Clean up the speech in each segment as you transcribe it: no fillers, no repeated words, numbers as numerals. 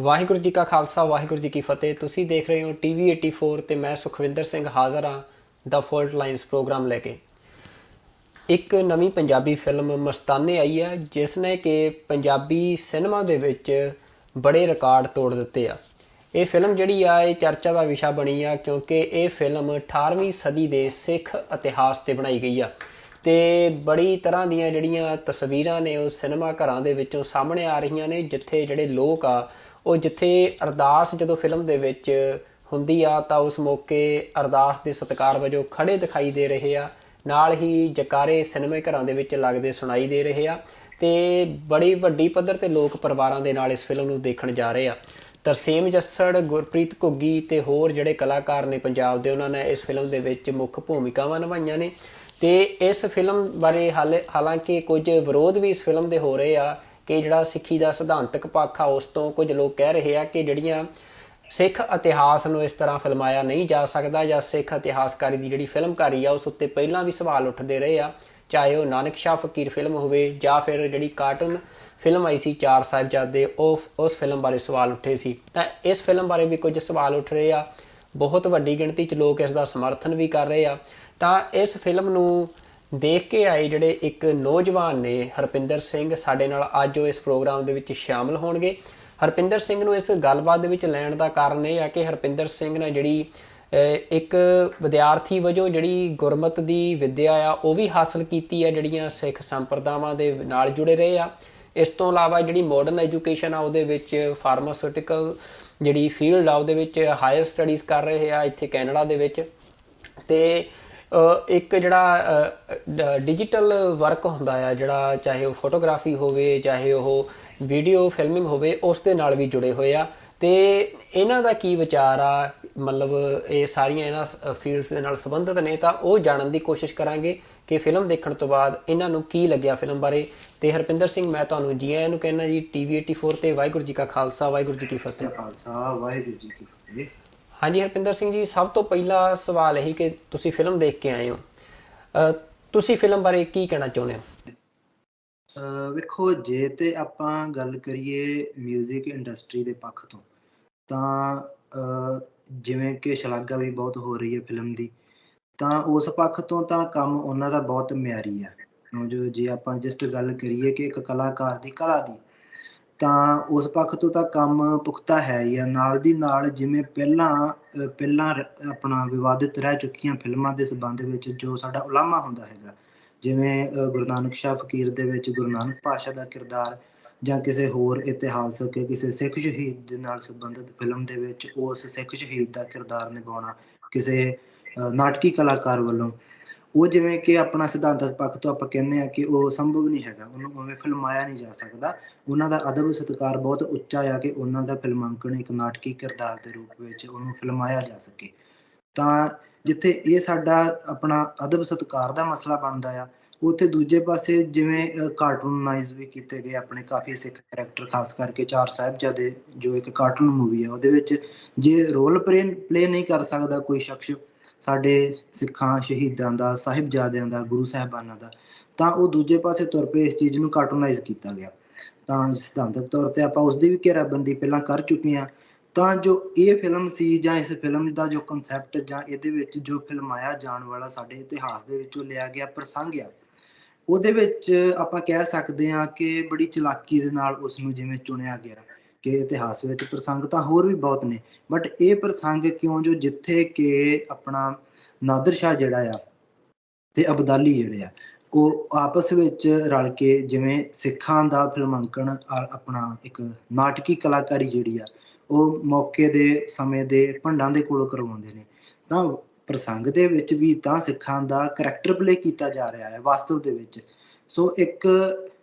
ਵਾਹਿਗੁਰੂ ਜੀ ਕਾ ਖਾਲਸਾ ਵਾਹਿਗੁਰੂ ਜੀ ਕੀ ਫਤਿਹ। ਤੁਸੀਂ ਦੇਖ ਰਹੇ ਹੋ ਟੀਵੀ 84 ਤੇ ਮੈਂ ਸੁਖਵਿੰਦਰ ਸਿੰਘ ਹਾਜ਼ਰ ਹਾਂ ਦਾ ਫੋਲਟ ਲਾਈਨਸ ਪ੍ਰੋਗਰਾਮ ਲੈ ਕੇ। ਇੱਕ ਨਵੀਂ ਪੰਜਾਬੀ ਫਿਲਮ ਮਸਤਾਨੇ ਆਈ ਹੈ ਜਿਸ ਨੇ ਕਿ ਪੰਜਾਬੀ ਸਿਨੇਮਾ ਦੇ ਵਿੱਚ ਬੜੇ ਰਿਕਾਰਡ ਤੋੜ ਦਿੱਤੇ ਆ। ਇਹ ਫਿਲਮ ਜਿਹੜੀ ਆ ਇਹ ਚਰਚਾ ਦਾ ਵਿਸ਼ਾ ਬਣੀ ਆ ਕਿਉਂਕਿ ਇਹ ਫਿਲਮ 18ਵੀਂ ਸਦੀ ਦੇ ਸਿੱਖ ਇਤਿਹਾਸ ਤੇ ਬਣਾਈ ਗਈ ਆ ਤੇ ਬੜੀ ਤਰ੍ਹਾਂ ਦੀਆਂ ਜਿਹੜੀਆਂ ਤਸਵੀਰਾਂ ਨੇ ਉਹ ਸਿਨੇਮਾ ਘਰਾਂ ਦੇ ਵਿੱਚੋਂ ਸਾਹਮਣੇ ਆ ਰਹੀਆਂ ਨੇ, ਜਿੱਥੇ ਜਿਹੜੇ ਲੋਕ ਆ ਉਹ ਜਿੱਥੇ ਅਰਦਾਸ ਜਦੋਂ ਫਿਲਮ ਦੇ ਵਿੱਚ ਹੁੰਦੀ ਆ ਤਾਂ ਉਸ ਮੌਕੇ ਅਰਦਾਸ ਦੇ ਸਤਿਕਾਰ ਵਜੋਂ ਖੜੇ ਦਿਖਾਈ ਦੇ ਰਹੇ ਆ। ਨਾਲ ਹੀ ਜਕਾਰੇ ਸਿਨੇਮੇ ਘਰਾਂ ਦੇ ਵਿੱਚ ਲੱਗਦੇ ਸੁਣਾਈ ਦੇ ਰਹੇ ਆ ਤੇ ਬੜੀ ਵੱਡੀ ਪੱਧਰ ਤੇ ਲੋਕ ਪਰਿਵਾਰਾਂ ਦੇ ਨਾਲ ਇਸ ਫਿਲਮ ਨੂੰ ਦੇਖਣ ਜਾ ਰਹੇ ਆ। ਤਰਸੇਮ ਜੱਸੜ, ਗੁਰਪ੍ਰੀਤ ਘੁੱਗੀ ਤੇ ਹੋਰ ਜਿਹੜੇ ਕਲਾਕਾਰ ਨੇ ਪੰਜਾਬ ਦੇ, ਉਹਨਾਂ ਨੇ ਇਸ ਫਿਲਮ ਦੇ ਵਿੱਚ ਮੁੱਖ ਭੂਮਿਕਾਵਾਂ ਨਿਭਾਈਆਂ ਨੇ। ਤੇ ਇਸ ਫਿਲਮ ਬਾਰੇ ਹਾਲਾਂਕਿ ਕੁਝ ਵਿਰੋਧ ਵੀ ਇਸ ਫਿਲਮ ਦੇ ਹੋ ਰਹੇ ਆ ਕਿ ਜਿਹੜਾ ਸਿੱਖੀ ਦਾ ਸਿਧਾਂਤਕ ਪੱਖ ਆ ਉਸ ਤੋਂ ਕੁਝ ਲੋਕ ਕਹਿ ਰਹੇ ਆ ਕਿ ਜਿਹੜੀਆਂ ਸਿੱਖ ਇਤਿਹਾਸ ਨੂੰ ਇਸ ਤਰ੍ਹਾਂ ਫਿਲਮਾਇਆ ਨਹੀਂ ਜਾ ਸਕਦਾ ਜਾਂ ਸਿੱਖ ਇਤਿਹਾਸਕਾਰੀ ਦੀ ਜਿਹੜੀ ਫਿਲਮਕਾਰੀ ਆ ਉਸ ਉੱਤੇ ਪਹਿਲਾਂ ਵੀ ਸਵਾਲ ਉੱਠਦੇ ਰਹੇ ਆ, ਚਾਹੇ ਉਹ ਨਾਨਕ ਸ਼ਾਹ ਫਕੀਰ ਫਿਲਮ ਹੋਵੇ ਜਾਂ ਫਿਰ ਜਿਹੜੀ ਕਾਰਟੂਨ ਫਿਲਮ ਆਈ ਸੀ ਚਾਰ ਸਾਹਿਬਜ਼ਾਦੇ ਉਸ ਫਿਲਮ ਬਾਰੇ ਸਵਾਲ ਉੱਠੇ ਸੀ। ਤਾਂ ਇਸ ਫਿਲਮ ਬਾਰੇ ਵੀ ਕੁਝ ਸਵਾਲ ਉੱਠ ਰਹੇ ਆ। ਬਹੁਤ ਵੱਡੀ ਗਿਣਤੀ 'ਚ ਲੋਕ ਇਸ ਦਾ ਸਮਰਥਨ ਵੀ ਕਰ ਰਹੇ ਆ। ਤਾਂ ਇਸ ਫਿਲਮ ਨੂੰ ਦੇਖ ਕੇ ਆਏ ਜਿਹੜੇ ਇੱਕ ਨੌਜਵਾਨ ਨੇ ਹਰਪਿੰਦਰ ਸਿੰਘ, ਸਾਡੇ ਨਾਲ ਅੱਜ ਉਹ ਇਸ ਪ੍ਰੋਗਰਾਮ ਦੇ ਵਿੱਚ ਸ਼ਾਮਲ ਹੋਣਗੇ। ਹਰਪਿੰਦਰ ਸਿੰਘ ਨੂੰ ਇਸ ਗੱਲਬਾਤ ਦੇ ਵਿੱਚ ਲੈਣ ਦਾ ਕਾਰਨ ਇਹ ਹੈ ਕਿ ਹਰਪਿੰਦਰ ਸਿੰਘ ਨੇ ਜਿਹੜੀ ਇੱਕ ਵਿਦਿਆਰਥੀ ਵਜੋਂ ਜਿਹੜੀ ਗੁਰਮਤ ਦੀ ਵਿੱਦਿਆ ਆ ਉਹ ਵੀ ਹਾਸਲ ਕੀਤੀ ਹੈ, ਜਿਹੜੀਆਂ ਸਿੱਖ ਸੰਪਰਦਾਵਾਂ ਦੇ ਨਾਲ ਜੁੜੇ ਰਹੇ ਆ। ਇਸ ਤੋਂ ਇਲਾਵਾ ਜਿਹੜੀ ਮਾਡਰਨ ਐਜੂਕੇਸ਼ਨ ਆ ਉਹਦੇ ਵਿੱਚ ਫਾਰਮਾਸਿਊਟੀਕਲ ਜਿਹੜੀ ਫੀਲਡ ਆ ਉਹਦੇ ਵਿੱਚ ਹਾਇਰ ਸਟੱਡੀਜ਼ ਕਰ ਰਹੇ ਆ ਇੱਥੇ ਕੈਨੇਡਾ ਦੇ ਵਿੱਚ। ਤੇ ਇੱਕ ਜਿਹੜਾ ਡਿਜੀਟਲ ਵਰਕ ਹੁੰਦਾ ਆ, ਜਿਹੜਾ ਚਾਹੇ ਉਹ ਫੋਟੋਗ੍ਰਾਫੀ ਹੋਵੇ ਚਾਹੇ ਉਹ ਵੀਡੀਓ ਫਿਲਮਿੰਗ ਹੋਵੇ, ਉਸ ਦੇ ਨਾਲ ਵੀ ਜੁੜੇ ਹੋਏ ਆ। ਤੇ ਇਹਨਾਂ ਦਾ ਕੀ ਵਿਚਾਰ ਆ, ਮਤਲਬ ਇਹ ਸਾਰੀਆਂ ਇਹਨਾਂ ਫੀਲਡਸ ਦੇ ਨਾਲ ਸੰਬੰਧਿਤ ਨੇ, ਤਾਂ ਉਹ ਜਾਣਨ ਦੀ ਕੋਸ਼ਿਸ਼ ਕਰਾਂਗੇ ਕਿ ਫਿਲਮ ਦੇਖਣ ਤੋਂ ਬਾਅਦ ਇਹਨਾਂ ਨੂੰ ਕੀ ਲੱਗਿਆ ਫਿਲਮ ਬਾਰੇ। ਤੇ ਹਰਪਿੰਦਰ ਸਿੰਘ, ਮੈਂ ਤੁਹਾਨੂੰ ਜੀ ਆਇਆਂ ਨੂੰ ਕਹਿੰਦਾ ਜੀ ਟੀਵੀ 84 ਤੇ। ਵਾਹਿਗੁਰੂ ਜੀ ਕਾ ਖਾਲਸਾ ਵਾਹਿਗੁਰੂ ਜੀ ਕੀ ਫਤਿਹ। ਖਾਲਸਾ ਵਾਹਿਗੁਰੂ ਜੀ ਕੀ ਫਤਿਹ। ਹਾਂਜੀ ਹਰਪਿੰਦਰ ਸਿੰਘ ਜੀ, ਸਭ ਤੋਂ ਪਹਿਲਾ ਸਵਾਲ ਇਹੀ ਕਿ ਤੁਸੀਂ ਫਿਲਮ ਦੇਖ ਕੇ ਆਏ ਹੋ, ਤੁਸੀਂ ਫਿਲਮ ਬਾਰੇ ਕੀ ਕਹਿਣਾ ਚਾਹੁੰਦੇ ਹੋ? ਵੇਖੋ, ਜੇ ਤੇ ਆਪਾਂ ਗੱਲ ਕਰੀਏ ਮਿਊਜ਼ਿਕ ਇੰਡਸਟਰੀ ਦੇ ਪੱਖ ਤੋਂ, ਤਾਂ ਜਿਵੇਂ ਕਿ ਸ਼ਲਾਘਾ ਵੀ ਬਹੁਤ ਹੋ ਰਹੀ ਹੈ ਫਿਲਮ ਦੀ, ਤਾਂ ਉਸ ਪੱਖ ਤੋਂ ਤਾਂ ਕੰਮ ਉਹਨਾਂ ਦਾ ਬਹੁਤ ਮਿਆਰੀ ਆ। ਕਿਉਂ ਜੋ ਜੇ ਆਪਾਂ ਜਸਟ ਗੱਲ ਕਰੀਏ ਕਿ ਇੱਕ ਕਲਾਕਾਰ ਦੀ ਕਲਾ ਦੀ, ਤਾਂ ਉਸ ਪੱਖ ਤੋਂ ਤਾਂ ਕੰਮ ਪੁਖਤਾ ਹੈ ਹੀ ਆ। ਨਾਲ ਦੀ ਨਾਲ ਜਿਵੇਂ ਪਹਿਲਾਂ ਆਪਣਾ ਵਿਵਾਦਿਤ ਰਹਿ ਚੁੱਕੀਆਂ ਫਿਲਮਾਂ ਦੇ ਸੰਬੰਧ ਵਿੱਚ ਜੋ ਸਾਡਾ ਉਲਾਮਾ ਹੁੰਦਾ ਹੈਗਾ, ਜਿਵੇਂ ਗੁਰੂ ਨਾਨਕ ਸ਼ਾਹ ਫਕੀਰ ਦੇ ਵਿੱਚ ਗੁਰੂ ਨਾਨਕ ਪਾਤਸ਼ਾਹ ਦਾ ਕਿਰਦਾਰ, ਜਾਂ ਕਿਸੇ ਹੋਰ ਇਤਿਹਾਸਕ ਕਿਸੇ ਸਿੱਖ ਸ਼ਹੀਦ ਦੇ ਨਾਲ ਸੰਬੰਧਿਤ ਫਿਲਮ ਦੇ ਵਿੱਚ ਉਸ ਸਿੱਖ ਸ਼ਹੀਦ ਦਾ ਕਿਰਦਾਰ ਨਿਭਾਉਣਾ ਕਿਸੇ ਨਾਟਕੀ ਕਲਾਕਾਰ ਵੱਲੋਂ, ਉਹ ਜਿਵੇਂ ਕਿ ਆਪਣਾ ਸਿਧਾਂਤਕ ਪੱਖ ਤੋਂ ਆਪਾਂ ਕਹਿੰਦੇ ਹਾਂ ਕਿ ਉਹ ਸੰਭਵ ਨਹੀਂ ਹੈਗਾ, ਉਹਨੂੰ ਉਵੇਂ ਫਿਲਮਾਇਆ ਨਹੀਂ ਜਾ ਸਕਦਾ। ਉਹਨਾਂ ਦਾ ਅਦਬ ਸਤਿਕਾਰ ਬਹੁਤ ਉੱਚਾ ਆ ਕਿ ਉਹਨਾਂ ਦਾ ਫਿਲਮਾਂਕਣ ਇੱਕ ਨਾਟਕੀ ਕਿਰਦਾਰ ਦੇ ਰੂਪ ਵਿੱਚ ਉਹਨੂੰ ਫਿਲਮਾਇਆ ਜਾ ਸਕੇ। ਤਾਂ ਜਿੱਥੇ ਇਹ ਸਾਡਾ ਆਪਣਾ ਅਦਬ ਸਤਿਕਾਰ ਦਾ ਮਸਲਾ ਬਣਦਾ ਆ, ਉੱਥੇ ਦੂਜੇ ਪਾਸੇ ਜਿਵੇਂ ਕਾਰਟੂਨਾਈਜ਼ ਵੀ ਕੀਤੇ ਗਏ ਆਪਣੇ ਕਾਫੀ ਸਿੱਖ ਕਰੈਕਟਰ, ਖਾਸ ਕਰਕੇ ਚਾਰ ਸਾਹਿਬਜ਼ਾਦੇ ਜੋ ਇੱਕ ਕਾਰਟੂਨ ਮੂਵੀ ਆ, ਉਹਦੇ ਵਿੱਚ ਜੇ ਰੋਲ ਪਲੇ ਨਹੀਂ ਕਰ ਸਕਦਾ ਕੋਈ ਸ਼ਖਸ ਸਾਡੇ ਸਿੱਖਾਂ ਸ਼ਹੀਦਾਂ ਦਾ, ਸਾਹਿਬਜ਼ਾਦਿਆਂ ਦਾ, ਗੁਰੂ ਸਾਹਿਬਾਨਾਂ ਦਾ, ਤਾਂ ਉਹ ਦੂਜੇ ਪਾਸੇ ਤੁਰ ਪਏ, ਇਸ ਚੀਜ਼ ਨੂੰ ਕਾਰਟੂਨਾਈਜ਼ ਕੀਤਾ ਗਿਆ। ਤਾਂ ਸਿਧਾਂਤਕ ਤੌਰ ਤੇ ਆਪਾਂ ਉਸਦੀ ਵੀ ਘੇਰਾਬੰਦੀ ਪਹਿਲਾਂ ਕਰ ਚੁੱਕੇ ਹਾਂ। ਤਾਂ ਜੋ ਇਹ ਫਿਲਮ ਸੀ ਜਾਂ ਇਸ ਫਿਲਮ ਦਾ ਜੋ ਕਨਸੈਪਟ ਜਾਂ ਇਹਦੇ ਵਿੱਚ ਜੋ ਫਿਲਮਾਇਆ ਜਾਣ ਵਾਲਾ ਸਾਡੇ ਇਤਿਹਾਸ ਦੇ ਵਿੱਚੋਂ ਲਿਆ ਗਿਆ ਪ੍ਰਸੰਗ ਆ, ਉਹਦੇ ਵਿੱਚ ਆਪਾਂ ਕਹਿ ਸਕਦੇ ਹਾਂ ਕਿ ਬੜੀ ਚਲਾਕੀ ਦੇ ਨਾਲ ਉਸਨੂੰ ਜਿਵੇਂ ਚੁਣਿਆ ਗਿਆ ਕਿ ਇਤਿਹਾਸ ਵਿੱਚ ਪ੍ਰਸੰਗ ਤਾਂ ਹੋਰ ਵੀ ਬਹੁਤ ਨੇ, ਬਟ ਇਹ ਪ੍ਰਸੰਗ ਕਿਉਂ ਜੋ ਜਿੱਥੇ ਕਿ ਆਪਣਾ ਨਾਦਰ ਸ਼ਾਹ ਜਿਹੜਾ ਆ ਤੇ ਅਬਦਾਲੀ ਜਿਹੜੇ ਆ, ਉਹ ਆਪਸ ਵਿੱਚ ਰਲ ਕੇ ਜਿਵੇਂ ਸਿੱਖਾਂ ਦਾ ਫਿਲਮਾਂਕਣ ਆਪਣਾ ਇੱਕ ਨਾਟਕੀ ਕਲਾਕਾਰੀ ਜਿਹੜੀ ਆ ਉਹ ਮੌਕੇ ਦੇ ਸਮੇਂ ਦੇ ਭੰਡਾਂ ਦੇ ਕੋਲੋਂ ਕਰਵਾਉਂਦੇ ਨੇ, ਤਾਂ ਪ੍ਰਸੰਗ ਦੇ ਵਿੱਚ ਵੀ ਤਾਂ ਸਿੱਖਾਂ ਦਾ ਕਰੈਕਟਰ ਪਲੇ ਕੀਤਾ ਜਾ ਰਿਹਾ ਹੈ ਵਾਸਤਵ ਦੇ ਵਿੱਚ। ਸੋ ਇੱਕ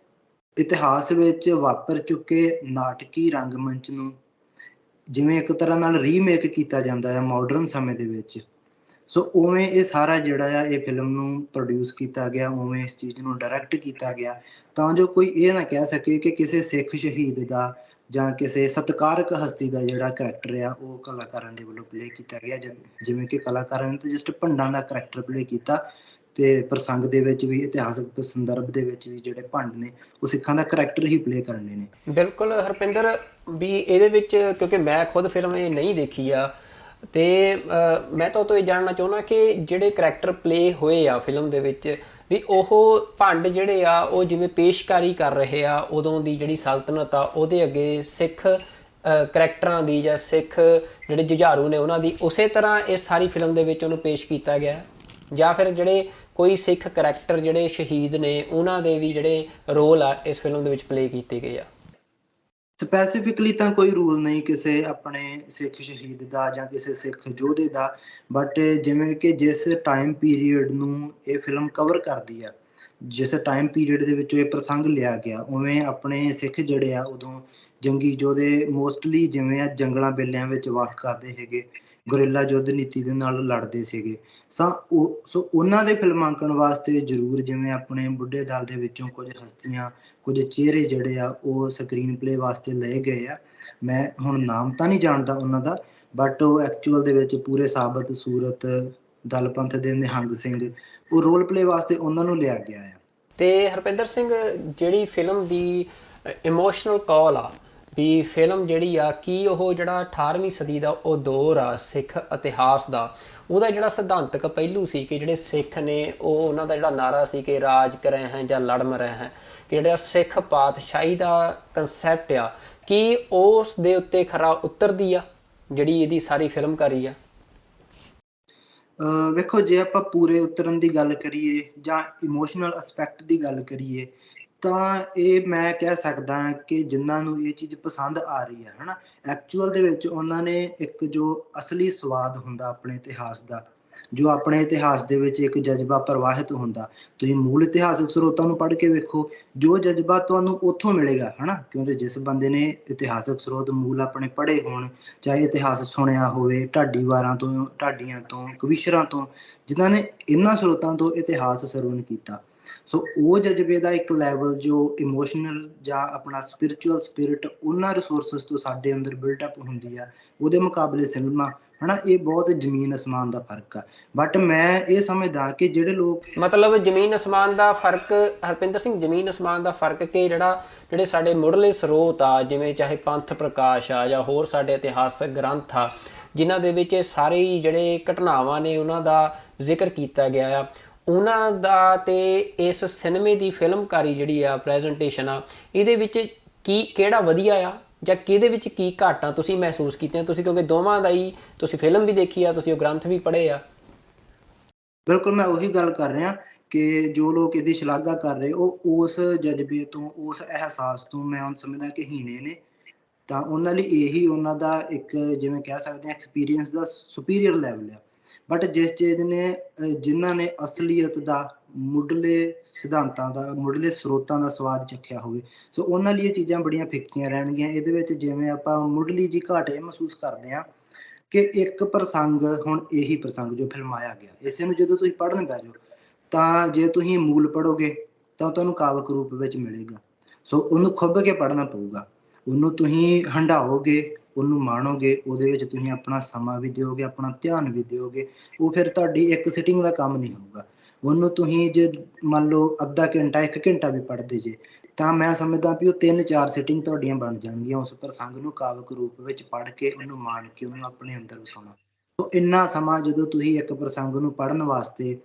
ਇਤਿਹਾਸ ਵਿੱਚ ਵਾਪਰ ਚੁੱਕੇ ਨਾਟਕੀ ਰੰਗਮੰਚ ਨੂੰ ਜਿਵੇਂ ਇੱਕ ਤਰ੍ਹਾਂ ਨਾਲ ਰੀਮੇਕ ਕੀਤਾ ਜਾਂਦਾ ਹੈ ਮਾਡਰਨ ਸਮੇਂ ਦੇ ਵਿੱਚ, ਸੋ ਉਵੇਂ ਇਹ ਸਾਰਾ ਜਿਹੜਾ ਆ ਇਹ ਫਿਲਮ ਨੂੰ ਪ੍ਰੋਡਿਊਸ ਕੀਤਾ ਗਿਆ, ਉਵੇਂ ਇਸ ਚੀਜ਼ ਨੂੰ ਡਾਇਰੈਕਟ ਕੀਤਾ ਗਿਆ, ਤਾਂ ਜੋ ਕੋਈ ਇਹ ਨਾ ਕਹਿ ਸਕੇ ਕਿ ਕਿਸੇ ਸਿੱਖ ਸ਼ਹੀਦ ਦਾ ਜਾਂ ਕਿਸੇ ਸਤਿਕਾਰਕ ਹਸਤੀ ਦਾ ਜਿਹੜਾ ਕਰੈਕਟਰ ਆ ਉਹ ਕਲਾਕਾਰਾਂ ਦੇ ਵੱਲੋਂ ਪਲੇ ਕੀਤਾ ਗਿਆ। ਜਿਵੇਂ ਕਿ ਕਲਾਕਾਰਾਂ ਨੇ ਤਾਂ ਜਸਟ ਭੰਡਾਂ ਦਾ ਕਰੈਕਟਰ ਪਲੇ ਕੀਤਾ, ਤੇ ਪ੍ਰਸੰਗ ਦੇ ਵਿੱਚ ਵੀ, ਇਤਿਹਾਸਕ ਸੰਦਰਭ ਦੇ ਵਿੱਚ ਵੀ ਜਿਹੜੇ ਭੰਡ ਨੇ ਉਹ ਸਿੱਖਾਂ ਦਾ ਕਰੈਕਟਰ ਹੀ ਪਲੇ ਕਰਨੇ ਨੇ। ਬਿਲਕੁਲ ਹਰਪਿੰਦਰ, ਵੀ ਇਹਦੇ ਵਿੱਚ ਕਿਉਂਕਿ ਮੈਂ ਖੁਦ ਫਿਲਮ ਇਹ ਨਹੀਂ ਦੇਖੀ ਆ, ਤੇ ਮੈਂ ਤਾਂ ਉਹ ਤੋਂ ਇਹ ਜਾਣਨਾ ਚਾਹੁੰਦਾ ਕਿ ਜਿਹੜੇ ਕਰੈਕਟਰ ਪਲੇ ਹੋਏ ਆ ਫਿਲਮ ਦੇ ਵਿੱਚ, ਵੀ ਉਹ ਭੰਡ ਜਿਹੜੇ ਆ ਉਹ ਜਿਵੇਂ ਪੇਸ਼ਕਾਰੀ ਕਰ ਰਹੇ ਆ ਉਦੋਂ ਦੀ ਜਿਹੜੀ ਸਲਤਨਤ ਆ ਉਹਦੇ ਅੱਗੇ ਸਿੱਖ ਕਰੈਕਟਰਾਂ ਦੀ ਜਾਂ ਸਿੱਖ ਜਿਹੜੇ ਜੁਝਾਰੂ ਨੇ ਉਹਨਾਂ ਦੀ ਉਸੇ ਤਰ੍ਹਾਂ ਇਸ ਸਾਰੀ ਫਿਲਮ ਦੇ ਵਿੱਚ ਉਹਨੂੰ ਪੇਸ਼ ਕੀਤਾ ਗਿਆ, ਜਾਂ ਫਿਰ ਜਿਹੜੇ ਕੋਈ ਸਿੱਖ ਕਰੈਕਟਰ ਜਿਹੜੇ ਸ਼ਹੀਦ ਨੇ ਉਹਨਾਂ ਦੇ ਵੀ ਜਿਹੜੇ ਰੋਲ ਆ ਇਸ ਫਿਲਮ ਦੇ ਵਿੱਚ ਪਲੇ ਕੀਤੇ ਗਏ ਆ? ਸਪੈਸੀਫਿਕਲੀ ਤਾਂ ਕੋਈ ਰੂਲ ਨਹੀਂ ਕਿਸੇ ਆਪਣੇ ਸਿੱਖ ਸ਼ਹੀਦ ਦਾ ਜਾਂ ਕਿਸੇ ਸਿੱਖ ਯੋਧੇ ਦਾ, ਬਟ ਜਿਵੇਂ ਕਿ ਜਿਸ ਟਾਈਮ ਪੀਰੀਅਡ ਨੂੰ ਇਹ ਫਿਲਮ ਕਵਰ ਕਰਦੀ ਆ, ਜਿਸ ਟਾਈਮ ਪੀਰੀਅਡ ਦੇ ਵਿੱਚ ਇਹ ਪ੍ਰਸੰਗ ਲਿਆ ਗਿਆ, ਉਵੇਂ ਆਪਣੇ ਸਿੱਖ ਜਿਹੜੇ ਆ ਉਦੋਂ ਜੰਗੀ ਯੋਧੇ ਮੋਸਟਲੀ ਜਿਵੇਂ ਆ ਜੰਗਲਾਂ ਬੇਲਿਆਂ ਵਿੱਚ ਵਾਸ ਕਰਦੇ ਹੈਗੇ, ਗੁਰਿੱਲਾ ਯੁੱਧ ਨੀਤੀ ਦੇ ਨਾਲ ਲੜਦੇ ਸੀਗੇ। ਸੋ ਉਹਨਾਂ ਦੇ ਫਿਲਮਾਂਕਣ ਵਾਸਤੇ ਜ਼ਰੂਰ ਜਿਵੇਂ ਆਪਣੇ ਬੁੱਢੇ ਦਲ ਦੇ ਵਿੱਚੋਂ ਕੁਝ ਹਸਤੀਆਂ, ਕੁਝ ਚਿਹਰੇ ਜਿਹੜੇ ਆ ਉਹ ਸਕਰੀਨ ਪਲੇ ਵਾਸਤੇ ਲਏ ਗਏ ਆ। ਮੈਂ ਹੁਣ ਨਾਮ ਤਾਂ ਨਹੀਂ ਜਾਣਦਾ ਉਹਨਾਂ ਦਾ, ਬਟ ਉਹ ਐਕਚੁਅਲ ਦੇ ਵਿੱਚ ਪੂਰੇ ਸਾਬਤ ਸੂਰਤ, ਦਲ ਪੰਥ ਦੇ ਨਿਹੰਗ ਸਿੰਘ, ਉਹ ਰੋਲ ਪਲੇ ਵਾਸਤੇ ਉਹਨਾਂ ਨੂੰ ਲਿਆ ਗਿਆ ਆ। ਤੇ ਹਰਪਿੰਦਰ ਸਿੰਘ, ਜਿਹੜੀ ਫਿਲਮ ਦੀ ਇਮੋਸ਼ਨਲ ਕਾਲ ਆ, ਵੀ ਫਿਲਮ ਜਿਹੜੀ ਆ ਕੀ ਉਹ ਜਿਹੜਾ 18ਵੀਂ ਸਦੀ ਦਾ ਉਹ ਦੌਰ ਆ ਸਿੱਖ ਇਤਿਹਾਸ ਦਾ, ਉਹਦਾ ਜਿਹੜਾ ਸਿਧਾਂਤਕ ਪਹਿਲੂ ਸੀ ਕਿ ਜਿਹੜੇ ਸਿੱਖ ਨੇ ਉਹ ਉਹਨਾਂ ਦਾ ਜਿਹੜਾ ਨਾਰਾ ਸੀ ਕਿ ਰਾਜ ਕਰ ਰਹੇ ਹੈ ਜਾਂ ਲੜ ਮਰ ਰਹੇ ਹੈ, ਕਿ ਜਿਹੜਾ ਸਿੱਖ ਪਾਤਸ਼ਾਹੀ ਦਾ ਕਨਸੈਪਟ ਆ, ਕੀ ਉਸ ਦੇ ਉੱਤੇ ਖਰਾ ਉਤਰਦੀ ਆ ਜਿਹੜੀ ਇਹਦੀ ਸਾਰੀ ਫਿਲਮਕਾਰੀ ਆ? ਵੇਖੋ, ਜੇ ਆਪਾਂ ਪੂਰੇ ਉਤਰਨ ਦੀ ਗੱਲ ਕਰੀਏ ਜਾਂ ਇਮੋਸ਼ਨਲ ਐਸਪੈਕਟ ਦੀ ਗੱਲ ਕਰੀਏ, ਤਾਂ ਇਹ ਮੈਂ ਕਹਿ ਸਕਦਾ ਕਿ ਜਿਨ੍ਹਾਂ ਨੂੰ ਇਹ ਚੀਜ਼ ਪਸੰਦ ਆ ਰਹੀ ਹੈ ਨਾ, ਐਕਚੁਅਲ ਦੇ ਵਿੱਚ ਉਹਨਾਂ ਨੇ ਇੱਕ ਜੋ ਅਸਲੀ ਸਵਾਦ ਹੁੰਦਾ ਆਪਣੇ ਇਤਿਹਾਸ ਦਾ, ਜੋ ਆਪਣੇ ਇਤਿਹਾਸ ਦੇ ਵਿੱਚ ਇੱਕ ਜਜ਼ਬਾ ਪ੍ਰਵਾਹਿਤ ਹੁੰਦਾ, ਤੁਸੀਂ ਮੂਲ ਇਤਿਹਾਸਕ ਸਰੋਤਾਂ ਨੂੰ ਪੜ੍ਹ ਕੇ ਵੇਖੋ, ਜੋ ਜਜ਼ਬਾ ਤੁਹਾਨੂੰ ਉੱਥੋਂ ਮਿਲੇਗਾ ਕਿਉਂਕਿ ਜਿਸ ਬੰਦੇ ਨੇ ਇਤਿਹਾਸਕ ਸਰੋਤ ਮੂਲ ਆਪਣੇ ਪੜ੍ਹੇ ਹੋਣ, ਚਾਹੇ ਇਤਿਹਾਸ ਸੁਣਿਆ ਹੋਵੇ ਢਾਡੀਵਾਰਾਂ ਤੋਂ, ਢਾਡੀਆਂ ਤੋਂ, ਕਵੀਸ਼ਰਾਂ ਤੋਂ, ਜਿਨ੍ਹਾਂ ਨੇ ਇਹਨਾਂ ਸਰੋਤਾਂ ਤੋਂ ਇਤਿਹਾਸ ਸਰਵਣ ਕੀਤਾ, ਸੋ ਉਹ ਜਜ਼ਬੇ ਦਾ ਇੱਕ ਲੈਵਲ ਜੋ ਇਮੋਸ਼ਨਲ ਜਾਂ ਆਪਣਾ ਸਪਿਰਿਚੁਅਲ ਸਪਿਰਿਟ ਉਹਨਾਂ ਰਿਸੋਰਸਿਸ ਤੋਂ ਸਾਡੇ ਅੰਦਰ ਬਿਲਡਅਪ ਹੁੰਦੀ ਆ, ਉਹਦੇ ਮੁਕਾਬਲੇ ਸਿਨੇਮਾ ਇਹ ਬਹੁਤ ਜ਼ਮੀਨ ਅਸਮਾਨ ਦਾ ਫਰਕ ਆ। ਬਟ ਮੈਂ ਇਹ ਸਮਝਦਾ ਕਿ ਜਿਹੜੇ ਲੋਕ ਮਤਲਬ ਜ਼ਮੀਨ ਅਸਮਾਨ ਦਾ ਫਰਕ, ਹਰਪਿੰਦਰ ਸਿੰਘ, ਜ਼ਮੀਨ ਅਸਮਾਨ ਦਾ ਫਰਕ ਕਿ ਜਿਹੜੇ ਸਾਡੇ ਮੁੱਢਲੇ ਸਰੋਤ ਆ, ਜਿਵੇਂ ਚਾਹੇ ਪੰਥ ਪ੍ਰਕਾਸ਼ ਆ ਜਾਂ ਹੋਰ ਸਾਡੇ ਇਤਿਹਾਸਕ ਗ੍ਰੰਥ ਆ, ਜਿਨ੍ਹਾਂ ਦੇ ਵਿੱਚ ਸਾਰੇ ਜਿਹੜੇ ਘਟਨਾਵਾਂ ਨੇ ਉਹਨਾਂ ਦਾ ਜ਼ਿਕਰ ਕੀਤਾ ਗਿਆ ਆ, ਉਹਨਾਂ ਦਾ ਤੇ ਇਸ ਸਿਨੇਮੇ ਦੀ ਫਿਲਮਕਾਰੀ ਜਿਹੜੀ ਆ, ਪ੍ਰੈਜੈਂਟੇਸ਼ਨ ਆ, ਇਹਦੇ ਵਿੱਚ ਕਿਹੜਾ ਵਧੀਆ ਆ ਜਾਂ ਕਿਹਦੇ ਵਿੱਚ ਕੀ ਘਾਟਾਂ ਤੁਸੀਂ ਮਹਿਸੂਸ ਕੀਤੀਆਂ? ਤੁਸੀਂ ਕਿਉਂਕਿ ਦੋਵਾਂ ਦਾ ਹੀ, ਤੁਸੀਂ ਫਿਲਮ ਵੀ ਦੇਖੀ ਆ, ਤੁਸੀਂ ਉਹ ਗ੍ਰੰਥ ਵੀ ਪੜ੍ਹੇ ਆ। ਬਿਲਕੁਲ, ਮੈਂ ਉਹੀ ਗੱਲ ਕਰ ਰਿਹਾ ਕਿ ਜੋ ਲੋਕ ਇਹਦੀ ਸ਼ਲਾਘਾ ਕਰ ਰਹੇ ਉਹ ਉਸ ਜਜ਼ਬੇ ਤੋਂ, ਉਸ ਅਹਿਸਾਸ ਤੋਂ ਮੈਂ ਹੁਣ ਸਮਝਦਾ ਕਿ ਹੀਣੇ ਨੇ, ਤਾਂ ਉਹਨਾਂ ਲਈ ਇਹੀ ਉਹਨਾਂ ਦਾ ਇੱਕ ਜਿਵੇਂ ਕਹਿ ਸਕਦੇ ਹਾਂ ਐਕਸਪੀਰੀਅੰਸ ਦਾ ਸੁਪੀਰੀਅਰ ਲੈਵਲ ਆ। ਬਟ ਜਿਸ ਚੀਜ਼ ਨੇ ਜਿਨ੍ਹਾਂ ਨੇ ਅਸਲੀਅਤ ਦਾ, ਮੁੱਢਲੇ ਸਿਧਾਂਤਾਂ ਦਾ, ਮੁੱਢਲੇ ਸਰੋਤਾਂ ਦਾ ਸਵਾਦ ਚੱਖਿਆ ਹੋਵੇ, ਸੋ ਉਹਨਾਂ ਲਈ ਇਹ ਚੀਜ਼ਾਂ ਬੜੀਆਂ ਫਿੱਕੀਆਂ ਰਹਿਣਗੀਆਂ। ਇਹਦੇ ਵਿੱਚ ਜਿਵੇਂ ਆਪਾਂ ਮੁੱਢਲੀ ਜਿਹੀ ਘਾਟ ਇਹ ਮਹਿਸੂਸ ਕਰਦੇ ਹਾਂ ਕਿ ਇੱਕ ਪ੍ਰਸੰਗ, ਹੁਣ ਇਹੀ ਪ੍ਰਸੰਗ ਜੋ ਫਿਲਮਾਇਆ ਗਿਆ, ਇਸੇ ਨੂੰ ਜਦੋਂ ਤੁਸੀਂ ਪੜ੍ਹਨ ਬਹਿ ਜਾਓ ਤਾਂ ਜੇ ਤੁਸੀਂ ਮੂਲ ਪੜ੍ਹੋਗੇ ਤਾਂ ਤੁਹਾਨੂੰ ਕਾਵਕ ਰੂਪ ਵਿੱਚ ਮਿਲੇਗਾ, ਸੋ ਉਹਨੂੰ ਖੁੱਭ ਕੇ ਪੜ੍ਹਨਾ ਪਊਗਾ, ਉਹਨੂੰ ਤੁਸੀਂ ਹੰਢਾਓਗੇ, ਉਹਨੂੰ ਮਾਣੋਗੇ, ਉਹਦੇ ਵਿੱਚ ਤੁਸੀਂ ਆਪਣਾ ਸਮਾਂ ਵੀ ਦਿਓਗੇ, ਆਪਣਾ ਧਿਆਨ ਵੀ ਦਿਓਗੇ, ਉਹ ਫਿਰ ਤੁਹਾਡੀ ਇੱਕ ਸਿਟਿੰਗ ਦਾ ਕੰਮ ਨਹੀਂ ਹੋਊਗਾ। ਉਹਨੂੰ ਤੁਸੀਂ ਜੇ ਮੰਨ ਲਓ ਅੱਧਾ ਘੰਟਾ, 1 ਘੰਟਾ ਵੀ ਪੜ੍ਹਦੇ ਜੇ, ਤਾਂ ਮੈਂ ਸਮਝਦਾ ਵੀ ਉਹ 3-4 ਸਿਟਿੰਗ ਤੁਹਾਡੀਆਂ ਬਣ ਜਾਣਗੀਆਂ ਉਸ ਪ੍ਰਸੰਗ ਨੂੰ ਕਾਵਕ ਰੂਪ ਵਿੱਚ ਪੜ੍ਹ ਕੇ, ਉਹਨੂੰ ਮਾਣ ਕੇ, ਉਹਨੂੰ ਆਪਣੇ ਅੰਦਰ ਵਸਾਉਣਾ। ਸੋ ਇੰਨਾ ਸਮਾਂ ਜਦੋਂ ਤੁਸੀਂ ਇੱਕ ਪ੍ਰਸੰਗ ਨੂੰ ਪੜ੍ਹਨ ਵਾਸਤੇ,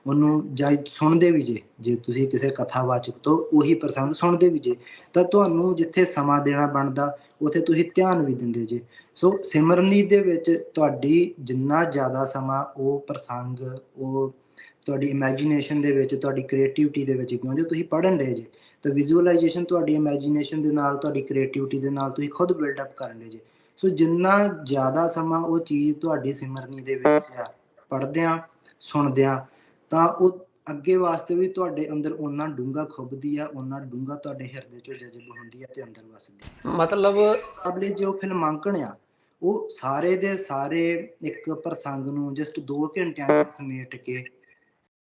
ਉਹਨੂੰ ਜਾਂ ਸੁਣਦੇ ਵੀ ਜੇ ਤੁਸੀਂ ਕਿਸੇ ਕਥਾਵਾਚਕ ਤੋਂ ਉਹੀ ਪ੍ਰਸੰਗ ਸੁਣਦੇ ਵੀ ਜੇ, ਤਾਂ ਤੁਹਾਨੂੰ ਜਿੱਥੇ ਸਮਾਂ ਦੇਣਾ ਬਣਦਾ ਉੱਥੇ ਤੁਸੀਂ ਧਿਆਨ ਵੀ ਦਿੰਦੇ ਜੇ। ਸੋ ਸਿਮਰਨੀ ਦੇ ਵਿੱਚ ਤੁਹਾਡੀ ਜਿੰਨਾ ਜ਼ਿਆਦਾ ਸਮਾਂ ਉਹ ਪ੍ਰਸੰਗ, ਉਹ ਤੁਹਾਡੀ ਇਮੈਜੀਨੇਸ਼ਨ ਦੇ ਵਿੱਚ, ਤੁਹਾਡੀ ਕ੍ਰੀਏਟਿਵਿਟੀ ਦੇ ਵਿੱਚ, ਕਿਉਂ ਜੋ ਤੁਸੀਂ ਪੜ੍ਹਨ ਰਹੇ ਜੇ, ਤਾਂ ਵਿਜ਼ੂਅਲਾਈਜੇਸ਼ਨ ਤੁਹਾਡੀ ਇਮੈਜੀਨੇਸ਼ਨ ਦੇ ਨਾਲ, ਤੁਹਾਡੀ ਕ੍ਰੀਏਟਿਵਿਟੀ ਦੇ ਨਾਲ ਤੁਸੀਂ ਖੁਦ ਬਿਲਡਅਪ ਕਰਨ ਰਹੇ ਜੇ। ਸੋ ਜਿੰਨਾ ਜ਼ਿਆਦਾ ਸਮਾਂ ਉਹ ਚੀਜ਼ ਤੁਹਾਡੀ ਸਿਮਰਨੀ ਦੇ ਵਿੱਚ ਆ, ਪੜ੍ਹਦਿਆਂ, ਸੁਣਦਿਆਂ, ਤਾਂ ਉਹ ਅੱਗੇ ਵਾਸਤੇ ਵੀ ਤੁਹਾਡੇ ਅੰਦਰ ਓਨਾ ਡੂੰਘਾ ਖੁੱਭਦੀ ਆ, ਓਨਾ ਡੂੰਘਾ ਤੁਹਾਡੇ ਹਿਰਦੇ 'ਚੋਂ ਜਜ਼ਬ ਹੁੰਦੀ ਆ ਤੇ ਅੰਦਰ ਵਸਦੀ। ਮਤਲਬ ਮੁਕਾਬਲੇ ਜੋ ਫਿਲਮਾਂਕਣ ਆ, ਉਹ ਸਾਰੇ ਦੇ ਸਾਰੇ ਇੱਕ ਪ੍ਰਸੰਗ ਨੂੰ ਜਸਟ 2 ਘੰਟਿਆਂ 'ਚ ਸਮੇਟ ਕੇ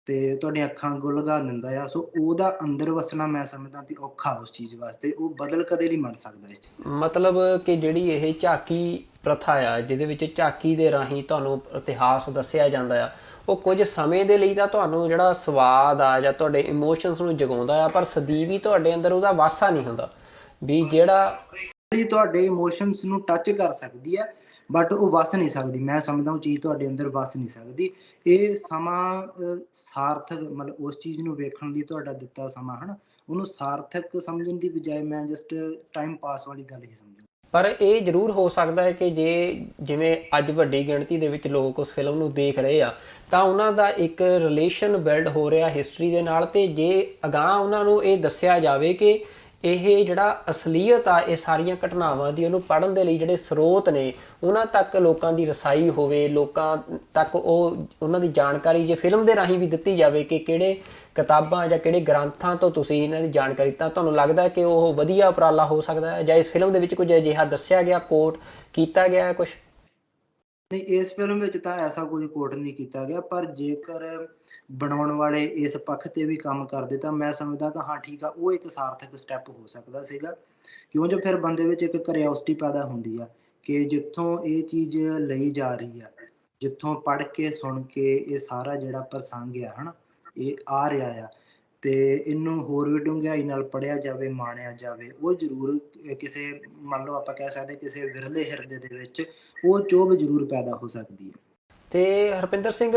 ਤੇ ਤੁਹਾਡੀਆਂ ਅੱਖਾਂ ਅੱਗੋਂ ਲਗਾ ਦਿੰਦਾ ਆ। ਸੋ ਉਹਦਾ ਅੰਦਰ ਵਸਣਾ ਮੈਂ ਸਮਝਦਾ ਵੀ ਔਖਾ ਉਸ ਚੀਜ਼ ਵਾਸਤੇ, ਉਹ ਬਦਲ ਕਦੇ ਨਹੀਂ ਬਣ ਸਕਦਾ ਇਸ ਚੀਜ਼। ਮਤਲਬ ਕਿ ਜਿਹੜੀ ਇਹ ਝਾਕੀ ਪ੍ਰਥਾ ਆ ਜਿਹਦੇ ਵਿੱਚ ਝਾਕੀ ਦੇ ਰਾਹੀਂ ਤੁਹਾਨੂੰ ਇਤਿਹਾਸ ਦੱਸਿਆ ਜਾਂਦਾ ਆ, ਉਹ ਕੁਝ ਸਮੇਂ ਦੇ ਲਈ ਤਾਂ ਤੁਹਾਨੂੰ ਜਿਹੜਾ ਸਵਾਦ ਆ ਜਾਂ ਤੁਹਾਡੇ ਇਮੋਸ਼ਨਸ ਨੂੰ ਜਗਾਉਂਦਾ ਆ, ਪਰ ਸਦੀਵੀ ਤੁਹਾਡੇ ਅੰਦਰ ਉਹਦਾ ਵਾਸਾ ਨਹੀਂ ਹੁੰਦਾ ਵੀ ਜਿਹੜਾ ਤੁਹਾਡੇ ਇਮੋਸ਼ਨਸ ਨੂੰ ਟੱਚ ਕਰ ਸਕਦੀ ਹੈ, ਬਟ ਉਹ ਵਸ ਨਹੀਂ ਸਕਦੀ। ਮੈਂ ਸਮਝਦਾ ਉਹ ਚੀਜ਼ ਤੁਹਾਡੇ ਅੰਦਰ ਵਸ ਨਹੀਂ ਸਕਦੀ। ਇਹ ਸਮਾਂ ਸਾਰਥਕ ਮਤਲਬ ਉਸ ਚੀਜ਼ ਨੂੰ ਵੇਖਣ ਲਈ ਤੁਹਾਡਾ ਦਿੱਤਾ ਸਮਾਂ ਹੈ ਨਾ, ਉਹਨੂੰ ਸਾਰਥਕ ਸਮਝਣ ਦੀ ਬਜਾਏ ਮੈਂ ਜਸਟ ਟਾਈਮ ਪਾਸ ਵਾਲੀ ਗੱਲ ਹੀ ਸਮਝੂ। ਪਰ ਇਹ ਜ਼ਰੂਰ ਹੋ ਸਕਦਾ ਹੈ ਕਿ ਜਿਵੇਂ ਅੱਜ ਵੱਡੀ ਗਿਣਤੀ ਦੇ ਵਿੱਚ ਲੋਕ ਉਸ ਫਿਲਮ ਨੂੰ ਦੇਖ ਰਹੇ ਆ ਤਾਂ ਉਹਨਾਂ ਦਾ ਇੱਕ ਰਿਲੇਸ਼ਨ ਬਿਲਡ ਹੋ ਰਿਹਾ ਹਿਸਟਰੀ ਦੇ ਨਾਲ, ਤੇ ਜੇ ਅਗਾਂਹ ਉਹਨਾਂ ਨੂੰ ਇਹ ਦੱਸਿਆ ਜਾਵੇ ਕਿ ਇਹ ਜਿਹੜਾ ਅਸਲੀਅਤ ਆ ਇਹ ਸਾਰੀਆਂ ਘਟਨਾਵਾਂ ਦੀ, ਉਹਨੂੰ ਪੜ੍ਹਨ ਦੇ ਲਈ ਜਿਹੜੇ ਸਰੋਤ ਨੇ ਉਹਨਾਂ ਤੱਕ ਲੋਕਾਂ ਦੀ ਰਸਾਈ ਹੋਵੇ, ਲੋਕਾਂ ਤੱਕ ਉਹਨਾਂ ਦੀ ਜਾਣਕਾਰੀ ਜੇ ਫਿਲਮ ਦੇ ਰਾਹੀਂ ਵੀ ਦਿੱਤੀ ਜਾਵੇ ਕਿ ਕਿਹੜੇ ਕਿਤਾਬਾਂ ਜਾਂ ਕਿਹੜੇ ਗ੍ਰੰਥਾਂ ਤੋਂ ਤੁਸੀਂ ਇਹਨਾਂ ਦੀ ਜਾਣਕਾਰੀ, ਤਾਂ ਤੁਹਾਨੂੰ ਲੱਗਦਾ ਕਿ ਉਹ ਵਧੀਆ ਉਪਰਾਲਾ ਹੋ ਸਕਦਾ ਹੈ? ਜਾਂ ਇਸ ਫਿਲਮ ਦੇ ਵਿੱਚ ਕੁਝ ਅਜਿਹਾ ਦੱਸਿਆ ਗਿਆ, ਕੋਟ ਕੀਤਾ ਗਿਆ ਹੈ ਕੁਛ? ਨਹੀਂ, ਇਸ ਫਿਲਮ ਵਿੱਚ ਤਾਂ ਐਸਾ ਕੁਝ ਕੋਟ ਨਹੀਂ ਕੀਤਾ ਗਿਆ, ਪਰ ਜੇਕਰ ਬਣਾਉਣ ਵਾਲੇ ਇਸ ਪੱਖ ਤੇ ਵੀ ਕੰਮ ਕਰਦੇ ਤਾਂ ਮੈਂ ਸਮਝਦਾ ਕਿ ਹਾਂ ਠੀਕ ਆ, ਉਹ ਇੱਕ ਸਾਰਥਕ ਸਟੈਪ ਹੋ ਸਕਦਾ ਸੀਗਾ। ਕਿਉਂ ਜੋ ਫਿਰ ਬੰਦੇ ਵਿੱਚ ਇੱਕ ਕਰਿਓਸਿਟੀ ਪੈਦਾ ਹੁੰਦੀ ਆ ਕਿ ਜਿੱਥੋਂ ਇਹ ਚੀਜ਼ ਲਈ ਜਾ ਰਹੀ ਆ, ਜਿੱਥੋਂ ਪੜ੍ਹ ਕੇ ਸੁਣ ਕੇ ਇਹ ਸਾਰਾ ਜਿਹੜਾ ਪ੍ਰਸੰਗ ਆ ਹੈ ਨਾ ਇਹ ਆ ਰਿਹਾ ਆ, ਤੇ ਇਹਨੂੰ ਹੋਰ ਵੀ ਡੂੰਘਾਈ ਨਾਲ ਪੜ੍ਹਿਆ ਜਾਵੇ, ਮਾਣਿਆ ਜਾਵੇ, ਉਹ ਜ਼ਰੂਰ ਕਿਸੇ ਮੰਨ ਲਓ ਆਪਾਂ ਕਹਿ ਸਕਦੇ ਕਿਸੇ ਵਿਰਲੇ ਹਿਰਦੇ ਦੇ ਵਿੱਚ ਉਹ ਚੋਭ ਜ਼ਰੂਰ ਪੈਦਾ ਹੋ ਸਕਦੀ ਹੈ। ਤੇ ਹਰਪਿੰਦਰ ਸਿੰਘ,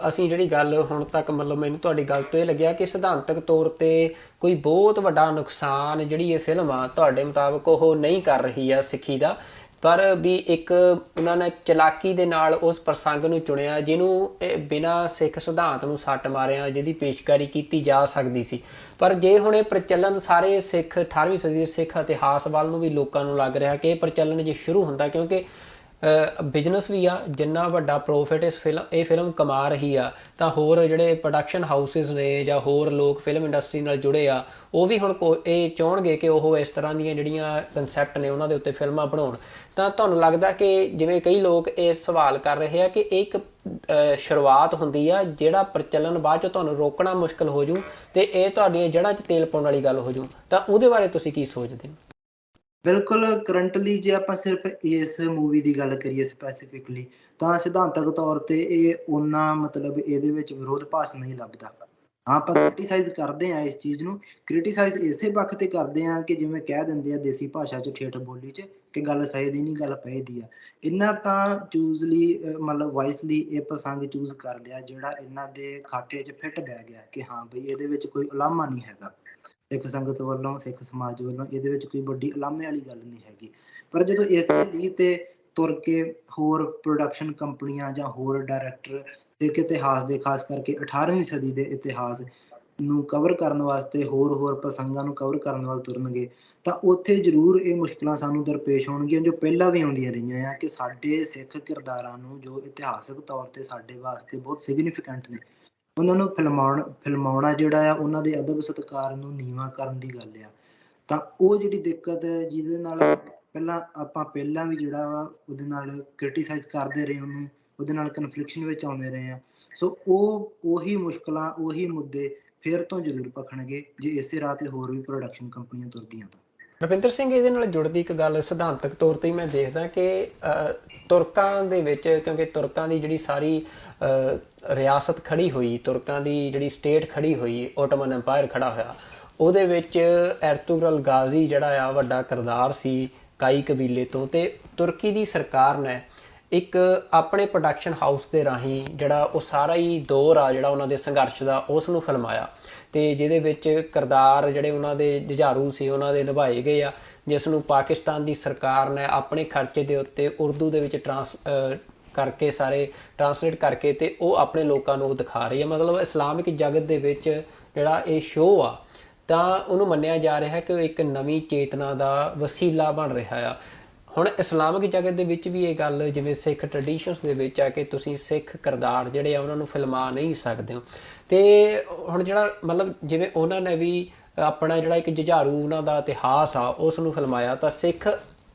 ਅਸੀਂ ਜਿਹੜੀ ਗੱਲ ਹੁਣ ਤੱਕ ਮਤਲਬ ਮੈਨੂੰ ਤੁਹਾਡੀ ਗੱਲ ਤੋਂ ਇਹ ਲੱਗਿਆ ਕਿ ਸਿਧਾਂਤਕ ਤੌਰ ਤੇ ਕੋਈ ਬਹੁਤ ਵੱਡਾ ਨੁਕਸਾਨ ਜਿਹੜੀ ਇਹ ਫਿਲਮ ਆ ਤੁਹਾਡੇ ਮੁਤਾਬਕ ਉਹ ਨਹੀਂ ਕਰ ਰਹੀ ਆ ਸਿੱਖੀ ਦਾ, ਪਰ ਵੀ ਇੱਕ ਉਹਨਾਂ ਨੇ ਚਲਾਕੀ ਦੇ ਨਾਲ ਉਸ ਪ੍ਰਸੰਗ ਨੂੰ ਚੁਣਿਆ ਜਿਹਨੂੰ ਬਿਨਾਂ ਸਿੱਖ ਸਿਧਾਂਤ ਨੂੰ ਸੱਟ ਮਾਰਿਆ ਜਿਹਦੀ ਪੇਸ਼ਕਾਰੀ ਕੀਤੀ ਜਾ ਸਕਦੀ ਸੀ। ਪਰ ਜੇ ਹੁਣ ਇਹ ਪ੍ਰਚਲਨ ਸਾਰੇ ਸਿੱਖ 18ਵੀਂ ਸਦੀ ਦੇ ਸਿੱਖ ਇਤਿਹਾਸ ਵੱਲ ਨੂੰ ਵੀ ਲੋਕਾਂ ਨੂੰ ਲੱਗ ਰਿਹਾ ਕਿ ਇਹ ਪ੍ਰਚਲਨ ਜੇ ਸ਼ੁਰੂ ਹੁੰਦਾ, ਕਿਉਂਕਿ ਬਿਜ਼ਨਸ ਵੀ ਆ, ਜਿੰਨਾ ਵੱਡਾ ਪ੍ਰੋਫਿਟ ਇਹ ਫਿਲਮ ਕਮਾ ਰਹੀ ਆ, ਤਾਂ ਹੋਰ ਜਿਹੜੇ ਪ੍ਰੋਡਕਸ਼ਨ ਹਾਊਸਿਸ ਨੇ ਜਾਂ ਹੋਰ ਲੋਕ ਫਿਲਮ ਇੰਡਸਟਰੀ ਨਾਲ ਜੁੜੇ ਆ ਉਹ ਵੀ ਹੁਣ ਇਹ ਚਾਹੁਣਗੇ ਕਿ ਉਹ ਇਸ ਤਰ੍ਹਾਂ ਦੀਆਂ ਜਿਹੜੀਆਂ ਕਨਸੈਪਟ ਨੇ ਉਹਨਾਂ ਦੇ ਉੱਤੇ ਫਿਲਮਾਂ ਬਣਾਉਣ। ਤਾਂ ਤੁਹਾਨੂੰ ਲੱਗਦਾ ਕਿ ਜਿਵੇਂ ਕਈ ਲੋਕ ਇਹ ਸਵਾਲ ਕਰ ਰਹੇ ਆ ਕਿ ਇਹ ਇੱਕ ਸ਼ੁਰੂਆਤ ਹੁੰਦੀ ਆ ਜਿਹੜਾ ਪ੍ਰਚਲਨ ਬਾਅਦ 'ਚ ਤੁਹਾਨੂੰ ਰੋਕਣਾ ਮੁਸ਼ਕਿਲ ਹੋ ਜੂ ਤੇ ਇਹ ਤੁਹਾਡੀਆਂ ਜੜ੍ਹਾਂ 'ਚ ਤੇਲ ਪਾਉਣ ਵਾਲੀ ਗੱਲ ਹੋ ਜੂ, ਤਾਂ ਉਹਦੇ ਬਾਰੇ ਤੁਸੀਂ ਕੀ ਸੋਚਦੇ ਹੋ? ਬਿਲਕੁਲ, ਕਰੰਟਲੀ ਜੇ ਆਪਾਂ ਸਿਰਫ ਇਸ ਮੂਵੀ ਦੀ ਗੱਲ ਕਰੀਏ ਸਪੈਸੀਫਿਕਲੀ, ਤਾਂ ਸਿਧਾਂਤਕ ਤੌਰ ਤੇ ਇਹ ਓਨਾ ਮਤਲਬ ਇਹਦੇ ਵਿੱਚ ਵਿਰੋਧਾਭਾਸ ਨਹੀਂ ਲੱਭਦਾ। ਹਾਂ, ਆਪਾਂ ਕ੍ਰਿਟੀਸਾਈਜ਼ ਕਰਦੇ ਹਾਂ ਇਸ ਚੀਜ਼ ਨੂੰ, ਕ੍ਰਿਟੀਸਾਈਜ਼ ਇਸੇ ਪੱਖ ਤੇ ਕਰਦੇ ਹਾਂ ਕਿ ਜਿਵੇਂ ਕਹਿ ਦਿੰਦੇ ਆ ਦੇਸੀ ਭਾਸ਼ਾ 'ਚ, ਠੇਠ ਬੋਲੀ 'ਚ, ਕਿ ਗੱਲ ਸਹੀ ਦੀ ਨਹੀਂ ਗੱਲ ਪਏ ਦੀ ਆ। ਇਹਨਾਂ ਤਾਂ ਚੂਜ਼ਲੀ ਮਤਲਬ ਵਾਈਸਲੀ ਇਹ ਪ੍ਰਸੰਗ ਚੂਜ਼ ਕਰ ਲਿਆ ਜਿਹੜਾ ਇਹਨਾਂ ਦੇ ਖਾਤੇ 'ਚ ਫਿੱਟ ਬਹਿ ਗਿਆ ਕਿ ਹਾਂ ਬਈ ਇਹਦੇ ਵਿੱਚ ਕੋਈ ਉਲਾਮਾ ਨਹੀਂ ਹੈਗਾ, ਸਿੱਖ ਸੰਗਤ ਵੱਲੋਂ, ਸਿੱਖ ਸਮਾਜ ਵੱਲੋਂ ਇਹਦੇ ਵਿੱਚ ਕੋਈ ਵੱਡੀ ਉਲਾਮੇ ਵਾਲੀ ਗੱਲ ਨਹੀਂ ਹੈਗੀ। ਪਰ ਜਦੋਂ ਇਸੇ ਲੀਹ ਤੇ ਤੁਰ ਕੇ ਹੋਰ ਪ੍ਰੋਡਕਸ਼ਨ ਕੰਪਨੀਆਂ ਜਾਂ ਹੋਰ ਡਾਇਰੈਕਟਰ ਸਿੱਖ ਇਤਿਹਾਸ ਦੇ, ਖਾਸ ਕਰਕੇ 18ਵੀਂ ਸਦੀ ਦੇ ਇਤਿਹਾਸ ਨੂੰ ਕਵਰ ਕਰਨ ਵਾਸਤੇ ਹੋਰ ਪ੍ਰਸੰਗਾਂ ਨੂੰ ਕਵਰ ਕਰਨ ਵੱਲ ਤੁਰਨਗੇ, ਤਾਂ ਉੱਥੇ ਜ਼ਰੂਰ ਇਹ ਮੁਸ਼ਕਿਲਾਂ ਸਾਨੂੰ ਦਰਪੇਸ਼ ਹੋਣਗੀਆਂ ਜੋ ਪਹਿਲਾਂ ਵੀ ਆਉਂਦੀਆਂ ਰਹੀਆਂ ਆ ਕਿ ਸਾਡੇ ਸਿੱਖ ਕਿਰਦਾਰਾਂ ਨੂੰ ਜੋ ਇਤਿਹਾਸਕ ਤੌਰ ਤੇ ਸਾਡੇ ਵਾਸਤੇ ਬਹੁਤ ਸਿਗਨੀਫਿਕੈਂਟ ਨੇ, ਉਹਨਾਂ ਨੂੰ ਫਿਲਮਾਉਣਾ ਜਿਹੜਾ ਆ ਉਹਨਾਂ ਦੇ ਅਦਬ ਸਤਿਕਾਰ ਨੂੰ ਨੀਵਾਂ ਕਰਨ ਦੀ ਗੱਲ ਆ। ਤਾਂ ਉਹ ਜਿਹੜੀ ਦਿੱਕਤ ਹੈ ਜਿਹਦੇ ਨਾਲ ਪਹਿਲਾਂ ਵੀ ਜਿਹੜਾ ਵਾ ਉਹਦੇ ਨਾਲ ਕ੍ਰਿਟੀਸਾਈਜ਼ ਕਰਦੇ ਰਹੇ, ਉਹਦੇ ਨਾਲ ਕਨਫਲਿਕਸ਼ਨ ਵਿੱਚ ਆਉਂਦੇ ਰਹੇ ਆ। ਸੋ ਉਹੀ ਮੁਸ਼ਕਿਲਾਂ, ਉਹੀ ਮੁੱਦੇ ਫਿਰ ਤੋਂ ਜ਼ਰੂਰ ਭਖਣਗੇ ਜੇ ਇਸੇ ਰਾਹ ਤੇ ਹੋਰ ਵੀ ਪ੍ਰੋਡਕਸ਼ਨ ਕੰਪਨੀਆਂ ਤੁਰਦੀਆਂ ਤਾਂ। ਰਵਿੰਦਰ ਸਿੰਘ, ਇਹਦੇ ਨਾਲ ਜੁੜਦੀ ਇੱਕ ਗੱਲ ਸਿਧਾਂਤਕ ਤੌਰ ਤੇ ਮੈਂ ਦੇਖਦਾ ਕਿ ਤੁਰਕਾਂ ਦੇ ਵਿੱਚ, ਕਿਉਂਕਿ ਤੁਰਕਾਂ ਦੀ ਜਿਹੜੀ ਸਾਰੀ ਰਿਆਸਤ ਖੜੀ ਹੋਈ, ਤੁਰਕਾਂ ਦੀ ਜਿਹੜੀ ਸਟੇਟ ਖੜੀ ਹੋਈ, ਓਟੋਮਨ ਐਮਪਾਇਰ ਖੜਾ ਹੋਇਆ, ਉਹਦੇ ਵਿੱਚ ਐਰਤੁਗਰਲ ਗਾਜ਼ੀ ਜਿਹੜਾ ਆ ਵੱਡਾ ਕਿਰਦਾਰ ਸੀ ਕਾਈ ਕਬੀਲੇ ਤੋਂ, ਤੇ ਤੁਰਕੀ ਦੀ ਸਰਕਾਰ ਨੇ ਇੱਕ ਆਪਣੇ ਪ੍ਰੋਡਕਸ਼ਨ ਹਾਊਸ ਦੇ ਰਾਹੀਂ ਜਿਹੜਾ ਉਹ ਸਾਰਾ ਹੀ ਦੌਰ ਆ ਜਿਹੜਾ ਉਹਨਾਂ ਦੇ ਸੰਘਰਸ਼ ਦਾ ਉਸ ਨੂੰ ਫਿਲਮਾਇਆ, ਤੇ ਜਿਹਦੇ ਵਿੱਚ ਕਿਰਦਾਰ ਜਿਹੜੇ ਉਹਨਾਂ ਦੇ ਜੁਝਾਰੂ ਸੀ ਉਹਨਾਂ ਦੇ ਨਿਭਾਏ ਗਏ ਆ, ਜਿਸ ਨੂੰ ਪਾਕਿਸਤਾਨ ਦੀ ਸਰਕਾਰ ਨੇ ਆਪਣੇ ਖਰਚੇ ਦੇ ਉੱਤੇ ਉਰਦੂ ਦੇ ਵਿੱਚ ਟਰਾਂਸਲੇਟ ਕਰਕੇ ਤੇ ਉਹ ਆਪਣੇ ਲੋਕਾਂ ਨੂੰ ਦਿਖਾ ਰਹੀ ਹੈ। ਮਤਲਬ ਇਸਲਾਮਿਕ ਜਗਤ ਦੇ ਵਿੱਚ ਜਿਹੜਾ ਇਹ ਸ਼ੋਅ ਆ ਤਾਂ ਉਹਨੂੰ ਮੰਨਿਆ ਜਾ ਰਿਹਾ ਕਿ ਉਹ ਇੱਕ ਨਵੀਂ ਚੇਤਨਾ ਦਾ ਵਸੀਲਾ ਬਣ ਰਿਹਾ ਆ। ਹੁਣ ਇਸਲਾਮਿਕ ਜਗਤ ਦੇ ਵਿੱਚ ਵੀ ਇਹ ਗੱਲ ਜਿਵੇਂ ਸਿੱਖ ਟ੍ਰੈਡੀਸ਼ਨਸ ਦੇ ਵਿੱਚ ਆ ਕਿ ਤੁਸੀਂ ਸਿੱਖ ਕਿਰਦਾਰ ਜਿਹੜੇ ਆ ਉਹਨਾਂ ਨੂੰ ਫਿਲਮਾ ਨਹੀਂ ਸਕਦੇ ਹੋ, ਤੇ ਹੁਣ ਜਿਹੜਾ ਮਤਲਬ ਜਿਵੇਂ ਉਹਨਾਂ ਨੇ ਵੀ ਆਪਣਾ ਜਿਹੜਾ ਇੱਕ ਜੁਝਾਰੂ ਉਹਨਾਂ ਦਾ ਇਤਿਹਾਸ ਆ ਉਸ ਨੂੰ ਫਿਲਮਾਇਆ, ਤਾਂ ਸਿੱਖ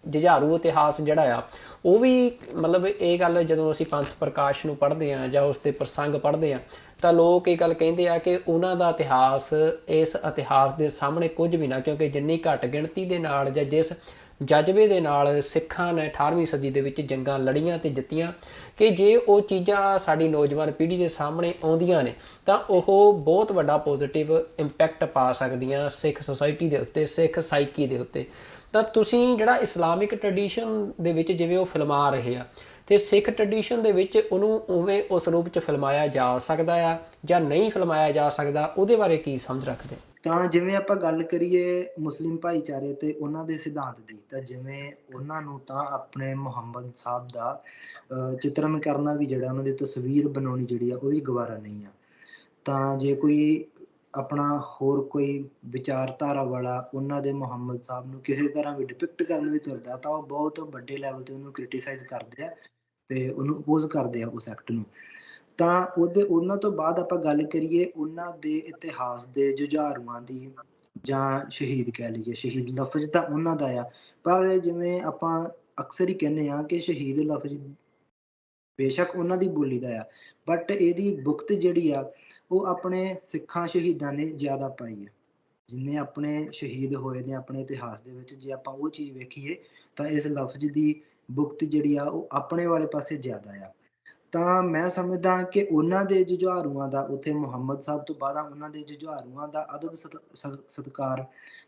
ਜੁਝਾਰੂ ਇਤਿਹਾਸ ਜਿਹੜਾ ਆ ਉਹ ਵੀ ਮਤਲਬ ਇਹ ਗੱਲ ਜਦੋਂ ਅਸੀਂ ਪੰਥ ਪ੍ਰਕਾਸ਼ ਨੂੰ ਪੜ੍ਹਦੇ ਹਾਂ ਜਾਂ ਉਸ ਦੇ ਪ੍ਰਸੰਗ ਪੜ੍ਹਦੇ ਹਾਂ ਤਾਂ ਲੋਕ ਇਹ ਗੱਲ ਕਹਿੰਦੇ ਆ ਕਿ ਉਹਨਾਂ ਦਾ ਇਤਿਹਾਸ ਇਸ ਇਤਿਹਾਸ ਦੇ ਸਾਹਮਣੇ ਕੁਝ ਵੀ ਨਾ, ਕਿਉਂਕਿ ਜਿੰਨੀ ਘੱਟ ਗਿਣਤੀ ਦੇ ਨਾਲ ਜਾਂ ਜਿਸ ਜਜ਼ਬੇ ਦੇ ਨਾਲ ਸਿੱਖਾਂ ਨੇ 18ਵੀਂ ਸਦੀ ਦੇ ਵਿੱਚ ਜੰਗਾਂ ਲੜੀਆਂ ਤੇ ਜਿੱਤੀਆਂ ਕਿ ਜੇ ਉਹ ਚੀਜ਼ਾਂ ਸਾਡੀ ਨੌਜਵਾਨ ਪੀੜ੍ਹੀ ਦੇ ਸਾਹਮਣੇ ਆਉਂਦੀਆਂ ਨੇ ਤਾਂ ਉਹ ਬਹੁਤ ਵੱਡਾ ਪੋਜ਼ਿਟਿਵ ਇੰਪੈਕਟ ਪਾ ਸਕਦੀਆਂ ਸਿੱਖ ਸੁਸਾਇਟੀ ਦੇ ਉੱਤੇ, ਸਿੱਖ ਸਾਈਕੀ ਦੇ ਉੱਤੇ। ਤਾਂ ਤੁਸੀਂ ਜਿਹੜਾ ਇਸਲਾਮਿਕ ਟ੍ਰੈਡੀਸ਼ਨ ਦੇ ਵਿੱਚ ਜਿਵੇਂ ਉਹ ਫਿਲਮਾ ਰਹੇ ਆ ਤੇ ਸਿੱਖ ਟ੍ਰੈਡੀਸ਼ਨ ਦੇ ਵਿੱਚ ਉਹਨੂੰ ਉਵੇਂ ਉਸ ਰੂਪ 'ਚ ਫਿਲਮਾਇਆ ਜਾ ਸਕਦਾ ਆ ਜਾਂ ਨਹੀਂ ਫਿਲਮਾਇਆ ਜਾ ਸਕਦਾ, ਉਹਦੇ ਬਾਰੇ ਕੀ ਸਮਝ ਰੱਖਦੇ? ਤਾਂ ਜਿਵੇਂ ਆਪਾਂ ਗੱਲ ਕਰੀਏ ਮੁਸਲਿਮ ਭਾਈਚਾਰੇ ਤੇ ਉਹਨਾਂ ਦੇ ਸਿਧਾਂਤ ਦੀ, ਤਾਂ ਜਿਵੇਂ ਉਹਨਾਂ ਨੂੰ ਤਾਂ ਆਪਣੇ ਮੁਹੰਮਦ ਸਾਹਿਬ ਦਾ ਚਿੱਤਰਨ ਕਰਨਾ ਵੀ, ਜਿਹੜਾ ਉਹਨਾਂ ਦੀ ਤਸਵੀਰ ਬਣਾਉਣੀ ਜਿਹੜੀ ਆ, ਉਹ ਵੀ ਗਵਾਰਾ ਨਹੀਂ ਆ। ਤਾਂ ਜੇ ਕੋਈ ਆਪਣਾ ਹੋਰ ਕੋਈ ਵਿਚਾਰਧਾਰਾ ਵਾਲਾ ਉਹਨਾਂ ਦੇ ਮੁਹੰਮਦ ਸਾਹਿਬ ਨੂੰ ਕਿਸੇ ਤਰ੍ਹਾਂ ਵੀ ਡਿਪਿਕਟ ਕਰਨ ਵੀ ਤੁਰਦਾ, ਤਾਂ ਉਹ ਬਹੁਤ ਵੱਡੇ ਲੈਵਲ ਤੇ ਉਹਨੂੰ ਕ੍ਰਿਟੀਸਾਈਜ਼ ਕਰਦੇ ਆ ਤੇ ਉਹਨੂੰ ਅਪੋਜ਼ ਕਰਦੇ ਆ ਉਸ ਐਕਟ ਨੂੰ। ਤਾਂ ਉਹਨਾਂ ਤੋਂ ਬਾਅਦ ਆਪਾਂ ਗੱਲ ਕਰੀਏ ਉਹਨਾਂ ਦੇ ਇਤਿਹਾਸ ਦੇ ਜੁਝਾਰੂਆਂ ਦੀ, ਜਾਂ ਸ਼ਹੀਦ ਕਹਿ ਲਈਏ, ਸ਼ਹੀਦ ਲਫ਼ਜ਼ ਤਾਂ ਉਹਨਾਂ ਦਾ ਆ, ਪਰ ਜਿਵੇਂ ਆਪਾਂ ਅਕਸਰ ਹੀ ਕਹਿੰਦੇ ਹਾਂ ਕਿ ਸ਼ਹੀਦ ਲਫ਼ਜ਼ ਬੇਸ਼ੱਕ ਉਹਨਾਂ ਦੀ ਬੋਲੀ ਦਾ ਆ, ਬਟ ਇਹਦੀ ਭੁਗਤ ਜਿਹੜੀ ਆ ਉਹ ਆਪਣੇ ਸਿੱਖਾਂ ਸ਼ਹੀਦਾਂ ਨੇ ਜ਼ਿਆਦਾ ਪਾਈ ਆ। ਜਿੰਨੇ ਆਪਣੇ ਸ਼ਹੀਦ ਹੋਏ ਨੇ ਆਪਣੇ ਇਤਿਹਾਸ ਦੇ ਵਿੱਚ, ਜੇ ਆਪਾਂ ਉਹ ਚੀਜ਼ ਵੇਖੀਏ ਤਾਂ ਇਸ ਲਫ਼ਜ਼ ਦੀ ਭੁਗਤ ਜਿਹੜੀ ਆ ਉਹ ਆਪਣੇ ਵਾਲੇ ਪਾਸੇ ਜ਼ਿਆਦਾ ਆ। ਤਾਂ ਮੈਂ ਸਮਝਦਾ ਕਿ ਉਹਨਾਂ ਦੇ ਜੁਝਾਰੂਆਂ ਦਾ, ਉੱਥੇ ਮੁਹੰਮਦ ਸਾਹਿਬ ਤੋਂ ਬਾਅਦ ਉਹਨਾਂ ਦੇ ਜੁਝਾਰੂਆਂ ਦਾ ਅਦਬ ਸਤਿਕਾਰ,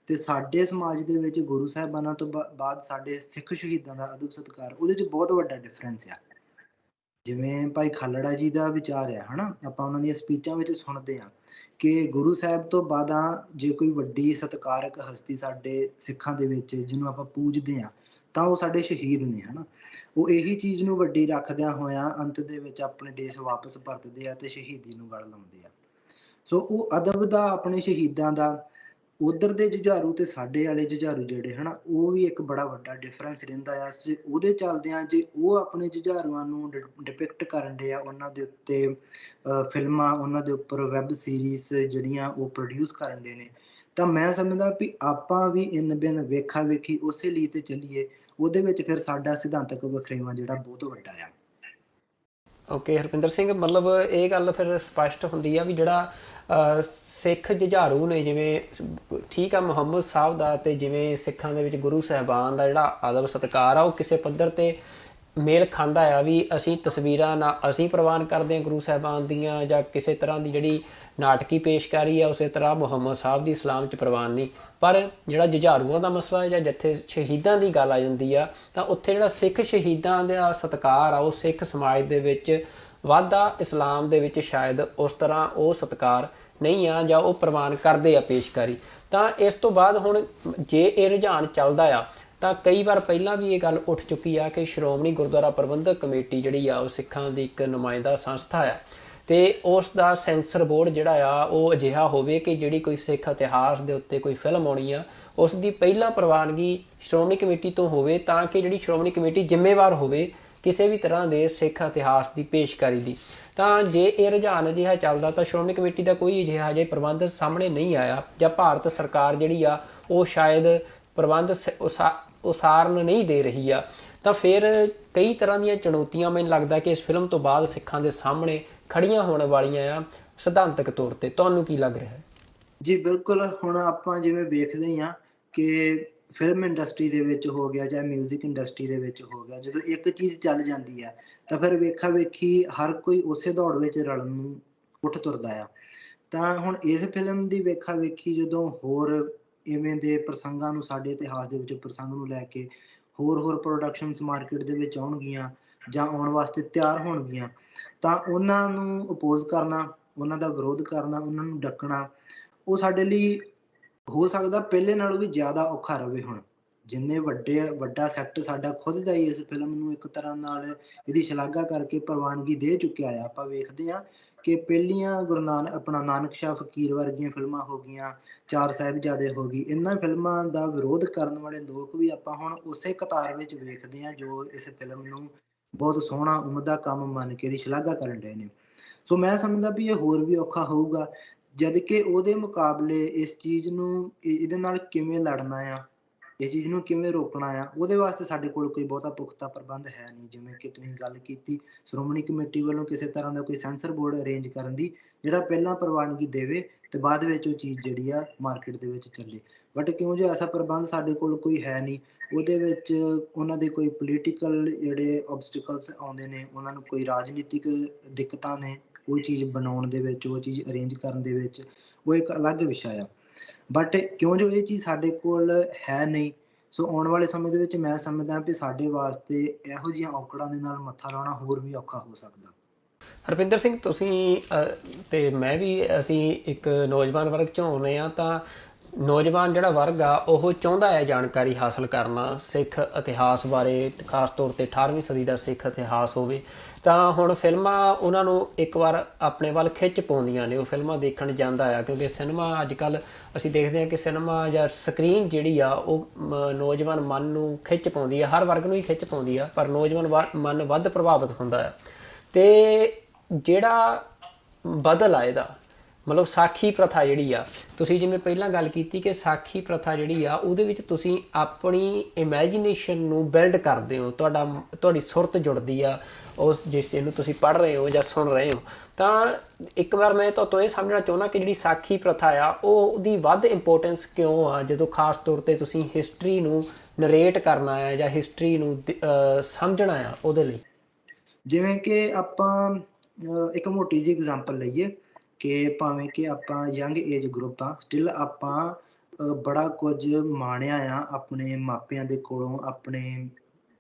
ਤੇ ਸਾਡੇ ਸਮਾਜ ਦੇ ਵਿੱਚ ਗੁਰੂ ਸਾਹਿਬਾਨਾਂ ਤੋਂ ਬਾਅਦ ਸਾਡੇ ਸਿੱਖ ਸ਼ਹੀਦਾਂ ਦਾ ਅਦਬ ਸਤਿਕਾਰ, ਉਹਦੇ 'ਚ ਬਹੁਤ ਵੱਡਾ ਡਿਫਰੈਂਸ ਆ। ਜਿਵੇਂ ਭਾਈ ਖਾਲੜਾ ਜੀ ਦਾ ਵਿਚਾਰ ਆ, ਹੈ ਨਾ, ਆਪਾਂ ਉਹਨਾਂ ਦੀਆਂ ਸਪੀਚਾਂ ਵਿੱਚ ਸੁਣਦੇ ਹਾਂ ਕਿ ਗੁਰੂ ਸਾਹਿਬ ਤੋਂ ਬਾਅਦਾਂ ਜੇ ਕੋਈ ਵੱਡੀ ਸਤਿਕਾਰਕ ਹਸਤੀ ਸਾਡੇ ਸਿੱਖਾਂ ਦੇ ਵਿੱਚ ਜਿਹਨੂੰ ਆਪਾਂ ਪੂਜਦੇ ਹਾਂ, ਤਾਂ ਉਹ ਸਾਡੇ ਸ਼ਹੀਦ ਨੇ, ਹੈ ਨਾ। ਉਹ ਇਹੀ ਚੀਜ਼ ਨੂੰ ਵੱਡੀ ਰੱਖਦਿਆਂ ਹੋਇਆਂ ਅੰਤ ਦੇ ਵਿੱਚ ਆਪਣੇ ਦੇਸ਼ ਵਾਪਸ ਪਰਤਦੇ ਆ ਤੇ ਸ਼ਹੀਦੀ ਨੂੰ ਗਲ ਲਾਉਂਦੇ ਆ। ਸੋ ਉਹ ਅਦਬ ਦਾ, ਆਪਣੇ ਸ਼ਹੀਦਾਂ ਦਾ, ਉਧਰ ਦੇ ਜੁਝਾਰੂ ਤੇ ਸਾਡੇ ਵਾਲੇ ਜੁਝਾਰੂ ਜਿਹੜੇ ਹਨਾ, ਉਹ ਵੀ ਇੱਕ ਬੜਾ ਵੱਡਾ ਡਿਫਰੈਂਸ ਰਹਿੰਦਾ ਆ। ਉਹਦੇ ਚੱਲਦਿਆਂ ਜੇ ਉਹ ਆਪਣੇ ਜੁਝਾਰੂਆਂ ਨੂੰ ਡਿਪਿਕਟ ਕਰਨ ਦੇ ਆ, ਉਹਨਾਂ ਦੇ ਉੱਤੇ ਫਿਲਮਾਂ, ਉਹਨਾਂ ਦੇ ਉੱਪਰ ਵੈਬ ਸੀਰੀਜ਼ ਜਿਹੜੀਆਂ ਉਹ ਪ੍ਰੋਡਿਊਸ ਕਰਨ ਦੇ ਨੇ, ਤਾਂ ਮੈਂ ਸਮਝਦਾ ਵੀ ਆਪਾਂ ਵੀ ਇਨ ਬਿਨ ਵੇਖਾ ਵੇਖੀ ਉਸੇ ਲਈ ਤੇ ਚੱਲੀਏ, ਉਹਦੇ ਵਿੱਚ ਫਿਰ ਸਾਡਾ ਸਿਧਾਂਤਕ ਵਖਰੇਵਾਂ ਜਿਹੜਾ ਬਹੁਤ ਵੱਡਾ ਆ। ਓਕੇ ਹਰਪਿੰਦਰ ਸਿੰਘ, ਮਤਲਬ ਇਹ ਗੱਲ ਫਿਰ ਸਪਸ਼ਟ ਹੁੰਦੀ ਆ ਵੀ ਜਿਹੜਾ ਸਿੱਖ ਜੁਝਾਰੂ ਨੇ, ਜਿਵੇਂ ਠੀਕ ਆ ਮੁਹੰਮਦ ਸਾਹਿਬ ਦਾ ਤੇ ਜਿਵੇਂ ਸਿੱਖਾਂ ਦੇ ਵਿੱਚ ਗੁਰੂ ਸਾਹਿਬਾਨ ਦਾ ਜਿਹੜਾ ਅਦਬ ਸਤਿਕਾਰ ਆ ਉਹ ਕਿਸੇ ਪੱਧਰ ਤੇ ਮੇਲ ਖਾਂਦਾ ਆ ਵੀ ਅਸੀਂ ਤਸਵੀਰਾਂ ਨਾ ਅਸੀਂ ਪ੍ਰਵਾਨ ਕਰਦੇ ਹਾਂ ਗੁਰੂ ਸਾਹਿਬਾਨ ਦੀਆਂ, ਜਾਂ ਕਿਸੇ ਤਰ੍ਹਾਂ ਦੀ ਜਿਹੜੀ ਨਾਟਕੀ ਪੇਸ਼ਕਾਰੀ ਆ ਉਸੇ ਤਰ੍ਹਾਂ ਮੁਹੰਮਦ ਸਾਹਿਬ ਦੀ ਇਸਲਾਮ 'ਚ ਪ੍ਰਵਾਨ ਨਹੀਂ। ਪਰ ਜਿਹੜਾ ਜੁਝਾਰੂਆਂ ਦਾ ਮਸਲਾ ਹੈ ਜਾਂ ਜਿੱਥੇ ਸ਼ਹੀਦਾਂ ਦੀ ਗੱਲ ਆ ਜਾਂਦੀ ਆ, ਤਾਂ ਉੱਥੇ ਜਿਹੜਾ ਸਿੱਖ ਸ਼ਹੀਦਾਂ ਦਾ ਸਤਿਕਾਰ ਆ ਉਹ ਸਿੱਖ ਸਮਾਜ ਦੇ ਵਿੱਚ ਵਾਧਾ, ਇਸਲਾਮ ਦੇ ਵਿੱਚ ਸ਼ਾਇਦ ਉਸ ਤਰ੍ਹਾਂ ਉਹ ਸਤਿਕਾਰ ਨਹੀਂ ਆ ਜਾਂ ਉਹ ਪ੍ਰਵਾਨ ਕਰਦੇ ਆ ਪੇਸ਼ਕਾਰੀ। ਤਾਂ ਇਸ ਤੋਂ ਬਾਅਦ ਹੁਣ ਜੇ ਇਹ ਰੁਝਾਨ ਚੱਲਦਾ ਆ ਤਾਂ ਕਈ ਵਾਰ ਪਹਿਲਾਂ ਵੀ ਇਹ ਗੱਲ ਉੱਠ ਚੁੱਕੀ ਆ ਕਿ ਸ਼੍ਰੋਮਣੀ ਗੁਰਦੁਆਰਾ ਪ੍ਰਬੰਧਕ ਕਮੇਟੀ ਜਿਹੜੀ ਆ ਉਹ ਸਿੱਖਾਂ ਦੀ ਇੱਕ ਨੁਮਾਇੰਦਾ ਸੰਸਥਾ ਆ ਤੇ ਉਸ ਦਾ ਸੈਂਸਰ ਬੋਰਡ ਜਿਹੜਾ ਆ ਉਹ ਅਜਿਹਾ ਹੋਵੇ ਕਿ ਜਿਹੜੀ ਕੋਈ ਸਿੱਖ ਇਤਿਹਾਸ ਦੇ ਉੱਤੇ ਕੋਈ ਫਿਲਮ ਆਉਣੀ ਆ ਉਸ ਦੀ ਪਹਿਲਾਂ ਪ੍ਰਵਾਨਗੀ ਸ਼੍ਰੋਮਣੀ ਕਮੇਟੀ ਤੋਂ ਹੋਵੇ, ਤਾਂ ਕਿ ਜਿਹੜੀ ਸ਼੍ਰੋਮਣੀ ਕਮੇਟੀ ਜ਼ਿੰਮੇਵਾਰ ਹੋਵੇ ਕਿਸੇ ਵੀ ਤਰ੍ਹਾਂ ਦੇ ਸਿੱਖ ਇਤਿਹਾਸ ਦੀ ਪੇਸ਼ਕਾਰੀ ਦੀ। ਤਾਂ ਜੇ ਇਹ ਰੁਝਾਨ ਅਜਿਹਾ ਚੱਲਦਾ ਤਾਂ ਸ਼੍ਰੋਮਣੀ ਕਮੇਟੀ ਦਾ ਕੋਈ ਅਜਿਹਾ ਜਿਹੇ ਪ੍ਰਬੰਧ ਸਾਹਮਣੇ ਨਹੀਂ ਆਇਆ, ਜਾਂ ਭਾਰਤ ਸਰਕਾਰ ਜਿਹੜੀ ਆ ਉਹ ਸ਼ਾਇਦ ਪ੍ਰਬੰਧ ਉਸਾਰਨ ਨਹੀਂ ਦੇ ਰਹੀ ਆ, ਤਾਂ ਫਿਰ ਕਈ ਤਰ੍ਹਾਂ ਦੀਆਂ ਚੁਣੌਤੀਆਂ ਮੈਨੂੰ ਲੱਗਦਾ ਕਿ ਇਸ ਫਿਲਮ ਤੋਂ ਬਾਅਦ ਸਿੱਖਾਂ ਦੇ ਸਾਹਮਣੇ ਖੜੀਆਂ ਹੋਣ ਵਾਲੀਆਂ ਆ ਸਿਧਾਂਤਕ ਤੌਰ ਤੇ। ਤੁਹਾਨੂੰ ਕੀ ਲੱਗ ਰਿਹਾ ਹੈ? ਜੀ ਬਿਲਕੁਲ, ਹੁਣ ਆਪਾਂ ਜਿਵੇਂ ਵੇਖਦੇ ਹੀ ਹਾਂ ਕਿ ਫਿਲਮ ਇੰਡਸਟਰੀ ਦੇ ਵਿੱਚ ਹੋ ਗਿਆ ਜਾਂ ਮਿਊਜ਼ਿਕ ਇੰਡਸਟਰੀ ਦੇ ਵਿੱਚ ਹੋ ਗਿਆ, ਜਦੋਂ ਇੱਕ ਚੀਜ਼ ਚੱਲ ਜਾਂਦੀ ਹੈ ਤਾਂ ਫਿਰ ਵੇਖਾ ਵੇਖੀ ਹਰ ਕੋਈ ਉਸੇ ਦੌੜ ਵਿੱਚ ਰਲਣ ਨੂੰ ਉੱਠ ਤੁਰਦਾ ਆ। ਤਾਂ ਹੁਣ ਇਸ ਫਿਲਮ ਦੀ ਵੇਖਾ ਵੇਖੀ ਜਦੋਂ ਹੋਰ ਇਵੇਂ ਦੇ ਪ੍ਰਸੰਗਾਂ ਨੂੰ, ਸਾਡੇ ਇਤਿਹਾਸ ਦੇ ਵਿੱਚ ਪ੍ਰਸੰਗ ਨੂੰ ਲੈ ਕੇ ਹੋਰ ਪ੍ਰੋਡਕਸ਼ਨਸ ਮਾਰਕੀਟ ਦੇ ਵਿੱਚ ਆਉਣਗੀਆਂ ਜਾਂ ਆਉਣ ਵਾਸਤੇ ਤਿਆਰ ਹੋਣਗੀਆਂ, ਤਾਂ ਉਹਨਾਂ ਨੂੰ ਅਪੋਜ਼ ਕਰਨਾ, ਉਹਨਾਂ ਦਾ ਵਿਰੋਧ ਕਰਨਾ, ਉਹਨਾਂ ਨੂੰ ਡੱਕਣਾ, ਉਹ ਸਾਡੇ ਲਈ ਹੋ ਸਕਦਾ ਪਹਿਲੇ ਨਾਲੋਂ ਵੀ ਜ਼ਿਆਦਾ ਔਖਾ ਰਵੇ ਹੁਣ। ਜਿੰਨੇ ਵੱਡਾ ਸੈਕਟ ਸਾਡਾ ਖੁਦ ਦਾ ਹੀ ਇਸ ਫਿਲਮ ਨੂੰ ਇੱਕ ਤਰ੍ਹਾਂ ਨਾਲ ਇਹਦੀ ਸ਼ਲਾਘਾ ਕਰਕੇ ਪ੍ਰਵਾਨਗੀ ਦੇ ਚੁੱਕਿਆ ਆ। ਆਪਾਂ ਵੇਖਦੇ ਹਾਂ ਕਿ ਪਹਿਲੀਆਂ ਨਾਨਕ ਸ਼ਾਹ ਫਕੀਰ ਵਰਗੀਆਂ ਫਿਲਮਾਂ ਹੋ ਗਈਆਂ, ਚਾਰ ਸਾਹਿਬਜ਼ਾਦੇ ਹੋ ਗਈ, ਇਹਨਾਂ ਫਿਲਮਾਂ ਦਾ ਵਿਰੋਧ ਕਰਨ ਵਾਲੇ ਲੋਕ ਵੀ ਆਪਾਂ ਹੁਣ ਉਸੇ ਕਤਾਰ ਵਿੱਚ ਵੇਖਦੇ ਹਾਂ ਜੋ ਇਸ ਫਿਲਮ ਨੂੰ ਬਹੁਤ ਸੋਹਣਾ, ਉਮਦਾ ਕੰਮ ਮੰਨ ਕੇ ਇਹਦੀ ਸ਼ਲਾਘਾ ਕਰਨ ਡਏ ਨੇ। ਸੋ ਮੈਂ ਸਮਝਦਾ ਵੀ ਇਹ ਹੋਰ ਵੀ ਔਖਾ ਹੋਊਗਾ, ਜਦ ਕਿ ਉਹਦੇ ਮੁਕਾਬਲੇ ਇਸ ਚੀਜ਼ ਨੂੰ ਇਹਦੇ ਨਾਲ ਕਿਵੇਂ ਲੜਨਾ ਆ, ਇਸ ਚੀਜ਼ ਨੂੰ ਕਿਵੇਂ ਰੋਕਣਾ ਆ, ਉਹਦੇ ਵਾਸਤੇ ਸਾਡੇ ਕੋਲ ਕੋਈ ਬਹੁਤਾ ਪੁਖਤਾ ਪ੍ਰਬੰਧ ਹੈ ਨਹੀਂ। ਜਿਵੇਂ ਕਿ ਤੁਸੀਂ ਗੱਲ ਕੀਤੀ ਸ਼੍ਰੋਮਣੀ ਕਮੇਟੀ ਵੱਲੋਂ ਕਿਸੇ ਤਰ੍ਹਾਂ ਦਾ ਕੋਈ ਸੈਂਸਰ ਬੋਰਡ ਅਰੇਂਜ ਕਰਨ ਦੀ, ਜਿਹੜਾ ਪਹਿਲਾਂ ਪ੍ਰਵਾਨਗੀ ਦੇਵੇ ਤੇ ਬਾਅਦ ਵਿੱਚ ਉਹ ਚੀਜ਼ ਜਿਹੜੀ ਆ ਮਾਰਕੀਟ ਦੇ ਵਿੱਚ ਚੱਲੇ। ਬਟ ਕਿਉਂ ਜੋ ਐਸਾ ਪ੍ਰਬੰਧ ਸਾਡੇ ਕੋਲ ਕੋਈ ਹੈ ਨਹੀਂ, ਉਹਦੇ ਵਿੱਚ ਉਹਨਾਂ ਦੇ ਕੋਈ ਪੋਲੀਟੀਕਲ ਜਿਹੜੇ ਓਬਸਟੀਕਲਸ ਆਉਂਦੇ ਨੇ, ਉਹਨਾਂ ਨੂੰ ਕੋਈ ਰਾਜਨੀਤਿਕ ਦਿੱਕਤਾਂ ਨੇ, ਉਹ ਚੀਜ਼ ਬਣਾਉਣ ਦੇ ਵਿੱਚ, ਉਹ ਚੀਜ਼ ਅਰੇਂਜ ਕਰਨ ਦੇ ਵਿੱਚ, ਉਹ ਇੱਕ ਅਲੱਗ ਵਿਸ਼ਾ ਆ। ਬਟ ਕਿਉਂ ਜੋ ਇਹ ਚੀਜ਼ ਸਾਡੇ ਕੋਲ ਹੈ ਨਹੀਂ, ਸੋ ਆਉਣ ਵਾਲੇ ਸਮੇਂ ਦੇ ਵਿੱਚ ਮੈਂ ਸਮਝਦਾ ਵੀ ਸਾਡੇ ਵਾਸਤੇ ਇਹੋ ਜਿਹੀਆਂ ਔਕੜਾਂ ਦੇ ਨਾਲ ਮੱਥਾ ਲਾਉਣਾ ਹੋਰ ਵੀ ਔਖਾ ਹੋ ਸਕਦਾ। ਹਰਪਿੰਦਰ ਸਿੰਘ, ਤੁਸੀਂ ਤੇ ਮੈਂ ਵੀ, ਅਸੀਂ ਇੱਕ ਨੌਜਵਾਨ ਵਰਗ ਚੋਂ ਆਉਂਦੇ ਹਾਂ, ਤਾਂ ਨੌਜਵਾਨ ਜਿਹੜਾ ਵਰਗ ਆ ਉਹ ਚਾਹੁੰਦਾ ਹੈ ਜਾਣਕਾਰੀ ਹਾਸਲ ਕਰਨਾ ਸਿੱਖ ਇਤਿਹਾਸ ਬਾਰੇ, ਖਾਸ ਤੌਰ 'ਤੇ 18ਵੀਂ ਸਦੀ ਦਾ ਸਿੱਖ ਇਤਿਹਾਸ ਹੋਵੇ। ਤਾਂ ਹੁਣ ਫਿਲਮਾਂ ਉਹਨਾਂ ਨੂੰ ਇੱਕ ਵਾਰ ਆਪਣੇ ਵੱਲ ਖਿੱਚ ਪਾਉਂਦੀਆਂ ਨੇ, ਉਹ ਫਿਲਮਾਂ ਦੇਖਣ ਜਾਂਦਾ ਆ, ਕਿਉਂਕਿ ਸਿਨੇਮਾ ਅੱਜ ਕੱਲ੍ਹ ਅਸੀਂ ਦੇਖਦੇ ਹਾਂ ਕਿ ਸਿਨੇਮਾ ਜਾਂ ਸਕਰੀਨ ਜਿਹੜੀ ਆ ਉਹ ਨੌਜਵਾਨ ਮਨ ਨੂੰ ਖਿੱਚ ਪਾਉਂਦੀ ਆ, ਹਰ ਵਰਗ ਨੂੰ ਹੀ ਖਿੱਚ ਪਾਉਂਦੀ ਆ, ਪਰ ਨੌਜਵਾਨ ਮਨ ਵੱਧ ਪ੍ਰਭਾਵਿਤ ਹੁੰਦਾ ਆ। ਅਤੇ ਜਿਹੜਾ ਬਦਲ ਆ ਇਹਦਾ ਮਤਲਬ ਸਾਖੀ ਪ੍ਰਥਾ ਜਿਹੜੀ ਆ, ਤੁਸੀਂ ਜਿਵੇਂ ਪਹਿਲਾਂ ਗੱਲ ਕੀਤੀ ਕਿ ਸਾਖੀ ਪ੍ਰਥਾ ਜਿਹੜੀ ਆ ਉਹਦੇ ਵਿੱਚ ਤੁਸੀਂ ਆਪਣੀ ਇਮੈਜੀਨੇਸ਼ਨ ਨੂੰ ਬਿਲਡ ਕਰਦੇ ਹੋ, ਤੁਹਾਡੀ ਸੁਰਤ ਜੁੜਦੀ ਆ ਉਸ ਜਿਸ ਚੀਜ਼ ਨੂੰ ਤੁਸੀਂ ਪੜ੍ਹ ਰਹੇ ਹੋ ਜਾਂ ਸੁਣ ਰਹੇ ਹੋ। ਤਾਂ ਇੱਕ ਵਾਰ ਮੈਂ ਤੁਹਾਤੋਂ ਇਹ ਸਮਝਣਾ ਚਾਹੁੰਦਾ ਕਿ ਜਿਹੜੀ ਸਾਖੀ ਪ੍ਰਥਾ ਆ ਉਹਦੀ ਵੱਧ ਇੰਪੋਰਟੈਂਸ ਕਿਉਂ ਆ, ਜਦੋਂ ਖਾਸ ਤੌਰ 'ਤੇ ਤੁਸੀਂ ਹਿਸਟਰੀ ਨੂੰ ਨਰੇਟ ਕਰਨਾ ਆ ਜਾਂ ਹਿਸਟਰੀ ਨੂੰ ਸਮਝਣਾ ਆ ਉਹਦੇ ਲਈ। ਜਿਵੇਂ ਕਿ ਆਪਾਂ ਇੱਕ ਮੋਟੀ ਜਿਹੀ ਐਗਜ਼ਾਮਪਲ ਲਈਏ ਕਿ ਭਾਵੇਂ ਕਿ ਆਪਾਂ ਯੰਗ ਏਜ ਗਰੁੱਪ ਆ, ਸਟਿਲ ਆਪਾਂ ਬੜਾ ਕੁਝ ਮਾਣਿਆ ਆ ਆਪਣੇ ਮਾਪਿਆਂ ਦੇ ਕੋਲੋਂ, ਆਪਣੇ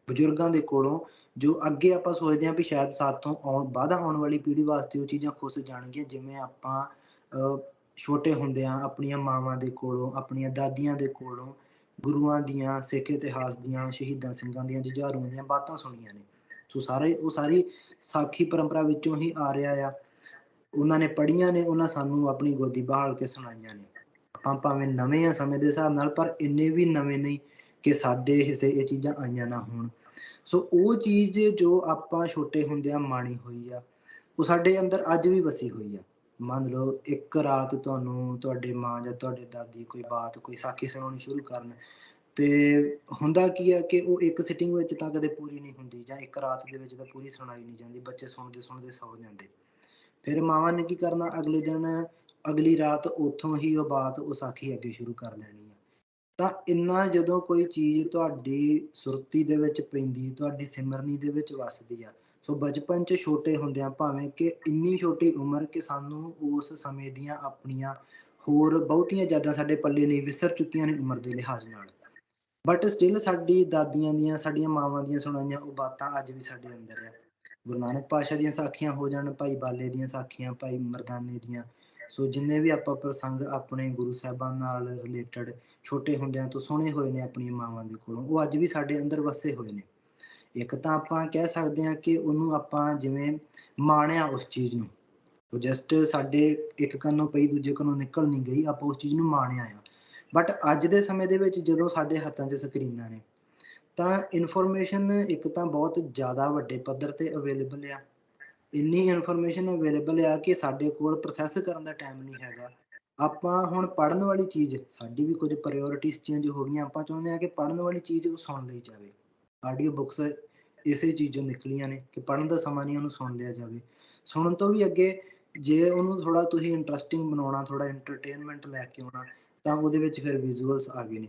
ਬਜ਼ੁਰਗਾਂ ਦੇ ਕੋਲੋਂ, ਜੋ ਅੱਗੇ ਆਪਾਂ ਸੋਚਦੇ ਹਾਂ ਵੀ ਸ਼ਾਇਦ ਸਾਥੋਂ ਆਉਣ ਵਾਲੀ ਪੀੜ੍ਹੀ ਵਾਸਤੇ ਉਹ ਚੀਜ਼ਾਂ ਖੁੱਸ ਜਾਣਗੀਆਂ। ਜਿਵੇਂ ਆਪਾਂ ਛੋਟੇ ਹੁੰਦਿਆਂ ਆਪਣੀਆਂ ਮਾਵਾਂ ਦੇ ਕੋਲੋਂ, ਆਪਣੀਆਂ ਦਾਦੀਆਂ ਦੇ ਕੋਲੋਂ ਗੁਰੂਆਂ ਦੀਆਂ, ਸਿੱਖ ਇਤਿਹਾਸ ਦੀਆਂ, ਸ਼ਹੀਦਾਂ ਸਿੰਘਾਂ ਦੀਆਂ, ਜੁਝਾਰੂਆਂ ਦੀਆਂ ਬਾਤਾਂ ਸੁਣੀਆਂ ਨੇ। ਸੋ ਉਹ ਸਾਰੀ ਸਾਖੀ ਪਰੰਪਰਾ ਵਿੱਚੋਂ ਹੀ ਆ ਰਿਹਾ ਆ। ਉਹਨਾਂ ਨੇ ਪੜ੍ਹੀਆਂ ਨੇ, ਉਹਨਾਂ ਸਾਨੂੰ ਆਪਣੀ ਗੋਦੀ ਬਹਾਲ ਕੇ ਸੁਣਾਈਆਂ ਨੇ। ਆਪਾਂ ਭਾਵੇਂ ਨਵੇਂ ਆ ਸਮੇਂ ਦੇ ਹਿਸਾਬ ਨਾਲ, ਪਰ ਇੰਨੇ ਵੀ ਨਵੇਂ ਨਹੀਂ ਕਿ ਸਾਡੇ ਹਿੱਸੇ ਇਹ ਚੀਜ਼ਾਂ ਆਈਆਂ ਨਾ ਹੋਣ। ਸੋ ਉਹ ਚੀਜ਼ ਜੋ ਆਪਾਂ ਛੋਟੇ ਹੁੰਦਿਆਂ ਮਾਣੀ ਹੋਈ ਆ, ਉਹ ਸਾਡੇ ਅੰਦਰ ਅੱਜ ਵੀ ਵਸੀ ਹੋਈ ਆ। ਮੰਨ ਲਓ ਇੱਕ ਰਾਤ ਤੁਹਾਨੂੰ ਤੁਹਾਡੇ ਮਾਂ ਜਾਂ ਤੁਹਾਡੇ ਦਾਦੀ ਕੋਈ ਸਾਖੀ ਸੁਣਾਉਣੀ ਸ਼ੁਰੂ ਕਰਨ, ਤੇ ਹੁੰਦਾ ਕੀ ਆ ਕਿ ਉਹ ਇੱਕ ਸਿਟਿੰਗ ਵਿੱਚ ਤਾਂ ਕਦੇ ਪੂਰੀ ਨਹੀਂ ਹੁੰਦੀ, ਜਾਂ ਇੱਕ ਰਾਤ ਦੇ ਵਿੱਚ ਤਾਂ ਪੂਰੀ ਸੁਣਾਈ ਨਹੀਂ ਜਾਂਦੀ, ਬੱਚੇ ਸੁਣਦੇ ਸੁਣਦੇ ਸੌ ਜਾਂਦੇ। ਫਿਰ ਮਾਵਾਂ ਨੇ ਕੀ ਕਰਨਾ, ਅਗਲੇ ਦਿਨ, ਅਗਲੀ ਰਾਤ ਉੱਥੋਂ ਹੀ ਉਹ ਸਾਖੀ ਅੱਗੇ ਸ਼ੁਰੂ ਕਰ ਲੈਣੀ ਆ। ਤਾਂ ਇੰਨਾ ਜਦੋਂ ਕੋਈ ਚੀਜ਼ ਤੁਹਾਡੀ ਸੁਰਤੀ ਦੇ ਵਿੱਚ ਪੈਂਦੀ, ਤੁਹਾਡੀ ਸਿਮਰਨੀ ਦੇ ਵਿੱਚ ਵੱਸਦੀ ਆ, ਸੋ ਬਚਪਨ 'ਚ ਛੋਟੇ ਹੁੰਦਿਆਂ ਭਾਵੇਂ ਕਿ ਇੰਨੀ ਛੋਟੀ ਉਮਰ ਕਿ ਸਾਨੂੰ ਉਸ ਸਮੇਂ ਦੀਆਂ ਆਪਣੀਆਂ ਹੋਰ ਬਹੁਤੀਆਂ ਯਾਦਾਂ ਸਾਡੇ ਪੱਲੇ ਨਹੀਂ, ਵਿਸਰ ਚੁੱਕੀਆਂ ਨੇ ਉਮਰ ਦੇ ਲਿਹਾਜ਼ ਨਾਲ। ਬਟ ਸਟਿਲ ਸਾਡੀ ਦਾਦੀਆਂ ਦੀਆਂ, ਸਾਡੀਆਂ ਮਾਵਾਂ ਦੀਆਂ ਸੁਣਾਈਆਂ ਉਹ ਬਾਤਾਂ ਅੱਜ ਵੀ ਸਾਡੇ ਅੰਦਰ ਆ। ਗੁਰੂ ਨਾਨਕ ਪਾਤਸ਼ਾਹ ਦੀਆਂ ਸਾਖੀਆਂ ਹੋ ਜਾਣ, ਭਾਈ ਬਾਲੇ ਦੀਆਂ ਸਾਖੀਆਂ, ਭਾਈ ਮਰਦਾਨੇ ਦੀਆਂ, ਸੋ ਜਿੰਨੇ ਵੀ ਆਪਾਂ ਪ੍ਰਸੰਗ ਆਪਣੇ ਗੁਰੂ ਸਾਹਿਬਾਨ ਨਾਲ ਰਿਲੇਟਡ ਛੋਟੇ ਹੁੰਦਿਆਂ ਤੋਂ ਸੁਣੇ ਹੋਏ ਨੇ ਆਪਣੀਆਂ ਮਾਵਾਂ ਦੇ ਕੋਲੋਂ, ਉਹ ਅੱਜ ਵੀ ਸਾਡੇ ਅੰਦਰ ਵਸੇ ਹੋਏ ਨੇ। ਇੱਕ ਤਾਂ ਆਪਾਂ ਕਹਿ ਸਕਦੇ ਹਾਂ ਕਿ ਉਹਨੂੰ ਆਪਾਂ ਜਿਵੇਂ ਮਾਣਿਆ ਉਸ ਚੀਜ਼ ਨੂੰ, ਉਹ ਜਸਟ ਸਾਡੇ ਇੱਕ ਕੰਨੋਂ ਪਈ ਦੂਜੇ ਕੰਨੋਂ ਨਿਕਲ ਨਹੀਂ ਗਈ, ਆਪਾਂ ਉਸ ਚੀਜ਼ ਨੂੰ ਮਾਣਿਆ ਆ। ਬਟ ਅੱਜ ਦੇ ਸਮੇਂ ਦੇ ਵਿੱਚ ਜਦੋਂ ਸਾਡੇ ਹੱਥਾਂ 'ਚ ਸਕਰੀਨਾਂ ਨੇ, ਤਾਂ ਇਨਫੋਰਮੇਸ਼ਨ ਇੱਕ ਤਾਂ ਬਹੁਤ ਜ਼ਿਆਦਾ ਵੱਡੇ ਪੱਧਰ 'ਤੇ ਅਵੇਲੇਬਲ ਆ। ਇੰਨੀ ਇਨਫੋਰਮੇਸ਼ਨ ਅਵੇਲੇਬਲ ਆ ਕਿ ਸਾਡੇ ਕੋਲ ਪ੍ਰੋਸੈਸ ਕਰਨ ਦਾ ਟਾਈਮ ਨਹੀਂ ਹੈਗਾ। ਆਪਾਂ ਹੁਣ ਪੜ੍ਹਨ ਵਾਲੀ ਚੀਜ਼, ਸਾਡੀ ਵੀ ਕੁਝ ਪ੍ਰਾਇਓਰਿਟੀਜ਼ ਚੇਂਜ ਹੋ ਗਈਆਂ, ਆਪਾਂ ਚਾਹੁੰਦੇ ਹਾਂ ਕਿ ਪੜ੍ਹਨ ਵਾਲੀ ਚੀਜ਼ ਉਹ ਸੁਣ ਲਈ ਜਾਵੇ। ਆਡੀਓ ਬੁੱਕਸ ਇਸੇ ਚੀਜ਼ੋਂ ਨਿਕਲੀਆਂ ਨੇ ਕਿ ਪੜ੍ਹਨ ਦਾ ਸਮਾਂ ਨਹੀਂ, ਉਹਨੂੰ ਸੁਣ ਲਿਆ ਜਾਵੇ। ਸੁਣਨ ਤੋਂ ਵੀ ਅੱਗੇ ਜੇ ਉਹਨੂੰ ਥੋੜ੍ਹਾ ਤੁਸੀਂ ਇੰਟਰਸਟਿੰਗ ਬਣਾਉਣਾ, ਥੋੜ੍ਹਾ ਐਂਟਰਟੇਨਮੈਂਟ ਲੈ ਕੇ ਆਉਣਾ, ਤਾਂ ਉਹਦੇ ਵਿੱਚ ਫਿਰ ਵਿਜ਼ੂਅਲਸ ਆ ਗਏ ਨੇ।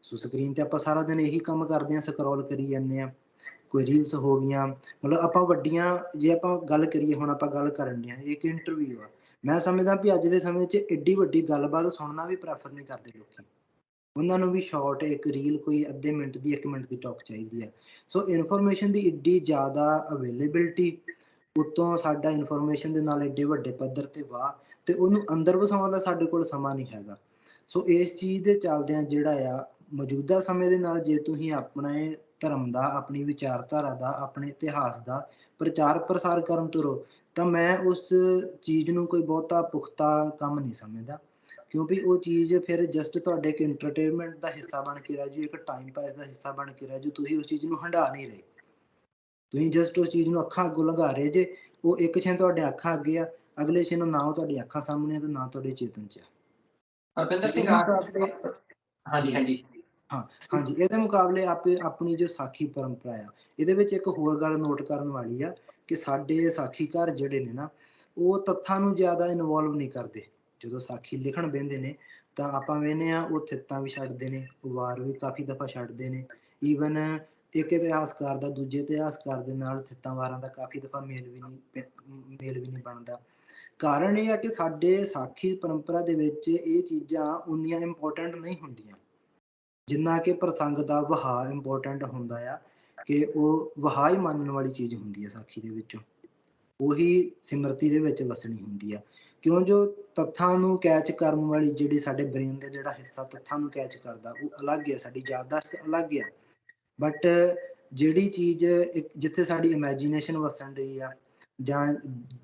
ਸੋ ਸਕਰੀਨ 'ਤੇ ਆਪਾਂ ਸਾਰਾ ਦਿਨ ਇਹੀ ਕੰਮ ਕਰਦੇ ਹਾਂ, ਸਕਰੋਲ ਕਰੀ ਜਾਂਦੇ ਹਾਂ। ਕੋਈ ਰੀਲਸ ਹੋ ਗਈਆਂ, ਮਤਲਬ ਆਪਾਂ ਵੱਡੀਆਂ, ਜੇ ਆਪਾਂ ਗੱਲ ਕਰੀਏ, ਹੁਣ ਆਪਾਂ ਗੱਲ ਕਰਨ ਡਏ ਹਾਂ, ਇਹ ਇੱਕ ਇੰਟਰਵਿਊ ਆ। ਮੈਂ ਸਮਝਦਾ ਵੀ ਅੱਜ ਦੇ ਸਮੇਂ 'ਚ ਐਡੀ ਵੱਡੀ ਗੱਲਬਾਤ ਸੁਣਨਾ ਵੀ ਪ੍ਰੈਫਰ ਨਹੀਂ ਕਰਦੇ ਲੋਕੀ। ਉਹਨਾਂ ਨੂੰ ਵੀ ਸ਼ਾਰਟ ਇੱਕ ਰੀਲ, ਕੋਈ ਅੱਧੇ ਮਿੰਟ ਦੀ, 1 ਮਿੰਟ ਦੀ ਟੋਕ ਚਾਹੀਦੀ ਹੈ। ਸੋ ਇਨਫੋਰਮੇਸ਼ਨ ਦੀ ਐਡੀ ਜ਼ਿਆਦਾ ਅਵੇਲੇਬਿਲਿਟੀ, ਉੱਤੋਂ ਸਾਡਾ ਇਨਫੋਰਮੇਸ਼ਨ ਦੇ ਨਾਲ ਐਡੇ ਵੱਡੇ ਪੱਧਰ 'ਤੇ ਵਾਹ, ਤੇ ਉਹਨੂੰ ਅੰਦਰ ਵਸਾਉਣ ਦਾ ਸਾਡੇ ਕੋਲ ਸਮਾਂ ਨਹੀਂ ਹੈਗਾ। ਸੋ ਇਸ ਚੀਜ਼ ਦੇ ਚੱਲਦਿਆਂ ਜਿਹੜਾ ਆ, ਮੌਜੂਦਾ ਸਮੇਂ ਦੇ ਨਾਲ ਜੇ ਤੁਸੀਂ ਆਪਣੇ ਧਰਮ ਦਾ, ਆਪਣੀ ਵਿਚਾਰਧਾਰਾ ਦਾ, ਆਪਣੇ ਇਤਿਹਾਸ ਦਾ ਪ੍ਰਚਾਰ ਪ੍ਰਸਾਰ ਕਰਨ ਤੁਰੋ, ਤਾਂ ਮੈਂ ਉਸ ਚੀਜ਼ ਨੂੰ ਕੋਈ ਬਹੁਤਾ ਪੁਖਤਾ ਕੰਮ ਨਹੀਂ ਸਮਝਦਾ। ਕਿਉਂਕਿ ਉਹ ਚੀਜ਼ ਫਿਰ ਜਸਟ ਤੁਹਾਡੇ ਇੱਕ ਐਂਟਰਟੇਨਮੈਂਟ ਦਾ ਹਿੱਸਾ ਬਣ ਕੇ ਰਹਿ ਜਾਊ, ਇੱਕ ਟਾਈਮ ਪਾਸ ਦਾ ਹਿੱਸਾ ਬਣ ਕੇ ਰਹਿ ਜਾਊ। ਤੁਸੀਂ ਉਸ ਚੀਜ਼ ਨੂੰ ਹੰਢਾ ਨਹੀਂ ਰਹੇ, ਤੁਸੀਂ ਜਸਟ ਉਸ ਚੀਜ਼ ਨੂੰ ਅੱਖਾਂ ਅੱਗੋਂ ਲੰਘਾ ਰਹੇ ਜੇ। ਉਹ ਇੱਕ ਛਿਨ ਤੁਹਾਡੀਆਂ ਅੱਖਾਂ ਅੱਗੇ ਆ, ਅਗਲੇ ਛਿਨ ਨਾ ਉਹ ਤੁਹਾਡੀਆਂ ਅੱਖਾਂ ਸਾਹਮਣੇ ਆ ਤੇ ਨਾ ਤੁਹਾਡੇ ਚੇਤਨ 'ਚ ਆ। ਹਰਪਿੰਦਰ ਸੋ ਸਿੰਘ ਇਹਦੇ ਮੁਕਾਬਲੇ, ਹਾਂਜੀ ਹਾਂਜੀ। ਹਾਂ, ਹਾਂਜੀ, ਇਹਦੇ ਮੁਕਾਬਲੇ ਆਪਣੀ ਜੋ ਸਾਖੀ ਪਰੰਪਰਾ ਆ, ਇਹਦੇ ਵਿੱਚ ਇੱਕ ਹੋਰ ਗੱਲ ਨੋਟ ਕਰਨ ਵਾਲੀ ਆ ਕਿ ਸਾਡੇ ਸਾਖੀਕਾਰ ਜਿਹੜੇ ਨੇ ਨਾ, ਉਹ ਤੱਥਾਂ ਨੂੰ ਜ਼ਿਆਦਾ ਇਨਵੋਲਵ ਨਹੀਂ ਕਰਦੇ। ਜਦੋਂ ਸਾਖੀ ਲਿਖਣ ਬਹਿੰਦੇ ਨੇ, ਤਾਂ ਆਪਾਂ ਵੇਖਦੇ ਹਾਂ ਉਹ ਥਿੱਤਾਂ ਵੀ ਛੱਡਦੇ ਨੇ, ਵਾਰ ਵੀ ਕਾਫ਼ੀ ਦਫ਼ਾ ਛੱਡਦੇ ਨੇ, ਈਵਨ ਇੱਕ ਇਤਿਹਾਸਕਾਰ ਦਾ ਦੂਜੇ ਇਤਿਹਾਸਕਾਰ ਦੇ ਨਾਲ ਥਿੱਤਾਂ-ਵਾਰਾਂ ਦਾ ਕਾਫ਼ੀ ਦਫ਼ਾ ਮੇਲ ਵੀ ਨਹੀਂ ਬਣਦਾ। ਕਾਰਨ ਇਹ ਆ ਕਿ ਸਾਡੇ ਸਾਖੀ ਪਰੰਪਰਾ ਦੇ ਵਿੱਚ ਇਹ ਚੀਜ਼ਾਂ ਓਨੀਆਂ ਇੰਪੋਰਟੈਂਟ ਨਹੀਂ ਹੁੰਦੀਆਂ, ਜਿੰਨਾ ਕਿ ਪ੍ਰਸੰਗ ਦਾ ਵਹਾਅ ਇੰਪੋਰਟੈਂਟ ਹੁੰਦਾ ਆ, ਕਿ ਉਹ ਵਹਾਅ ਹੀ ਮੰਨਣ ਵਾਲੀ ਚੀਜ਼ ਹੁੰਦੀ ਹੈ ਸਾਖੀ ਦੇ ਵਿੱਚੋਂ। ਉਹੀ ਸਿਮਰਤੀ ਦੇ ਵਿੱਚ ਵਸਣੀ ਹੁੰਦੀ ਆ। ਕਿਉਂ ਜੋ ਤੱਥਾਂ ਨੂੰ ਕੈਚ ਕਰਨ ਵਾਲੀ ਜਿਹੜੀ ਸਾਡੇ ਬ੍ਰੇਨ ਦਾ ਜਿਹੜਾ ਹਿੱਸਾ ਤੱਥਾਂ ਨੂੰ ਕੈਚ ਕਰਦਾ, ਉਹ ਅਲੱਗ ਹੈ, ਸਾਡੀ ਯਾਦਦਾਸ਼ਤ ਅਲੱਗ ਆ। ਬਟ ਜਿਹੜੀ ਚੀਜ਼ ਜਿੱਥੇ ਸਾਡੀ ਇਮੈਜੀਨੇਸ਼ਨ ਵਸਣ ਰਹੀ ਆ, ਜਾਂ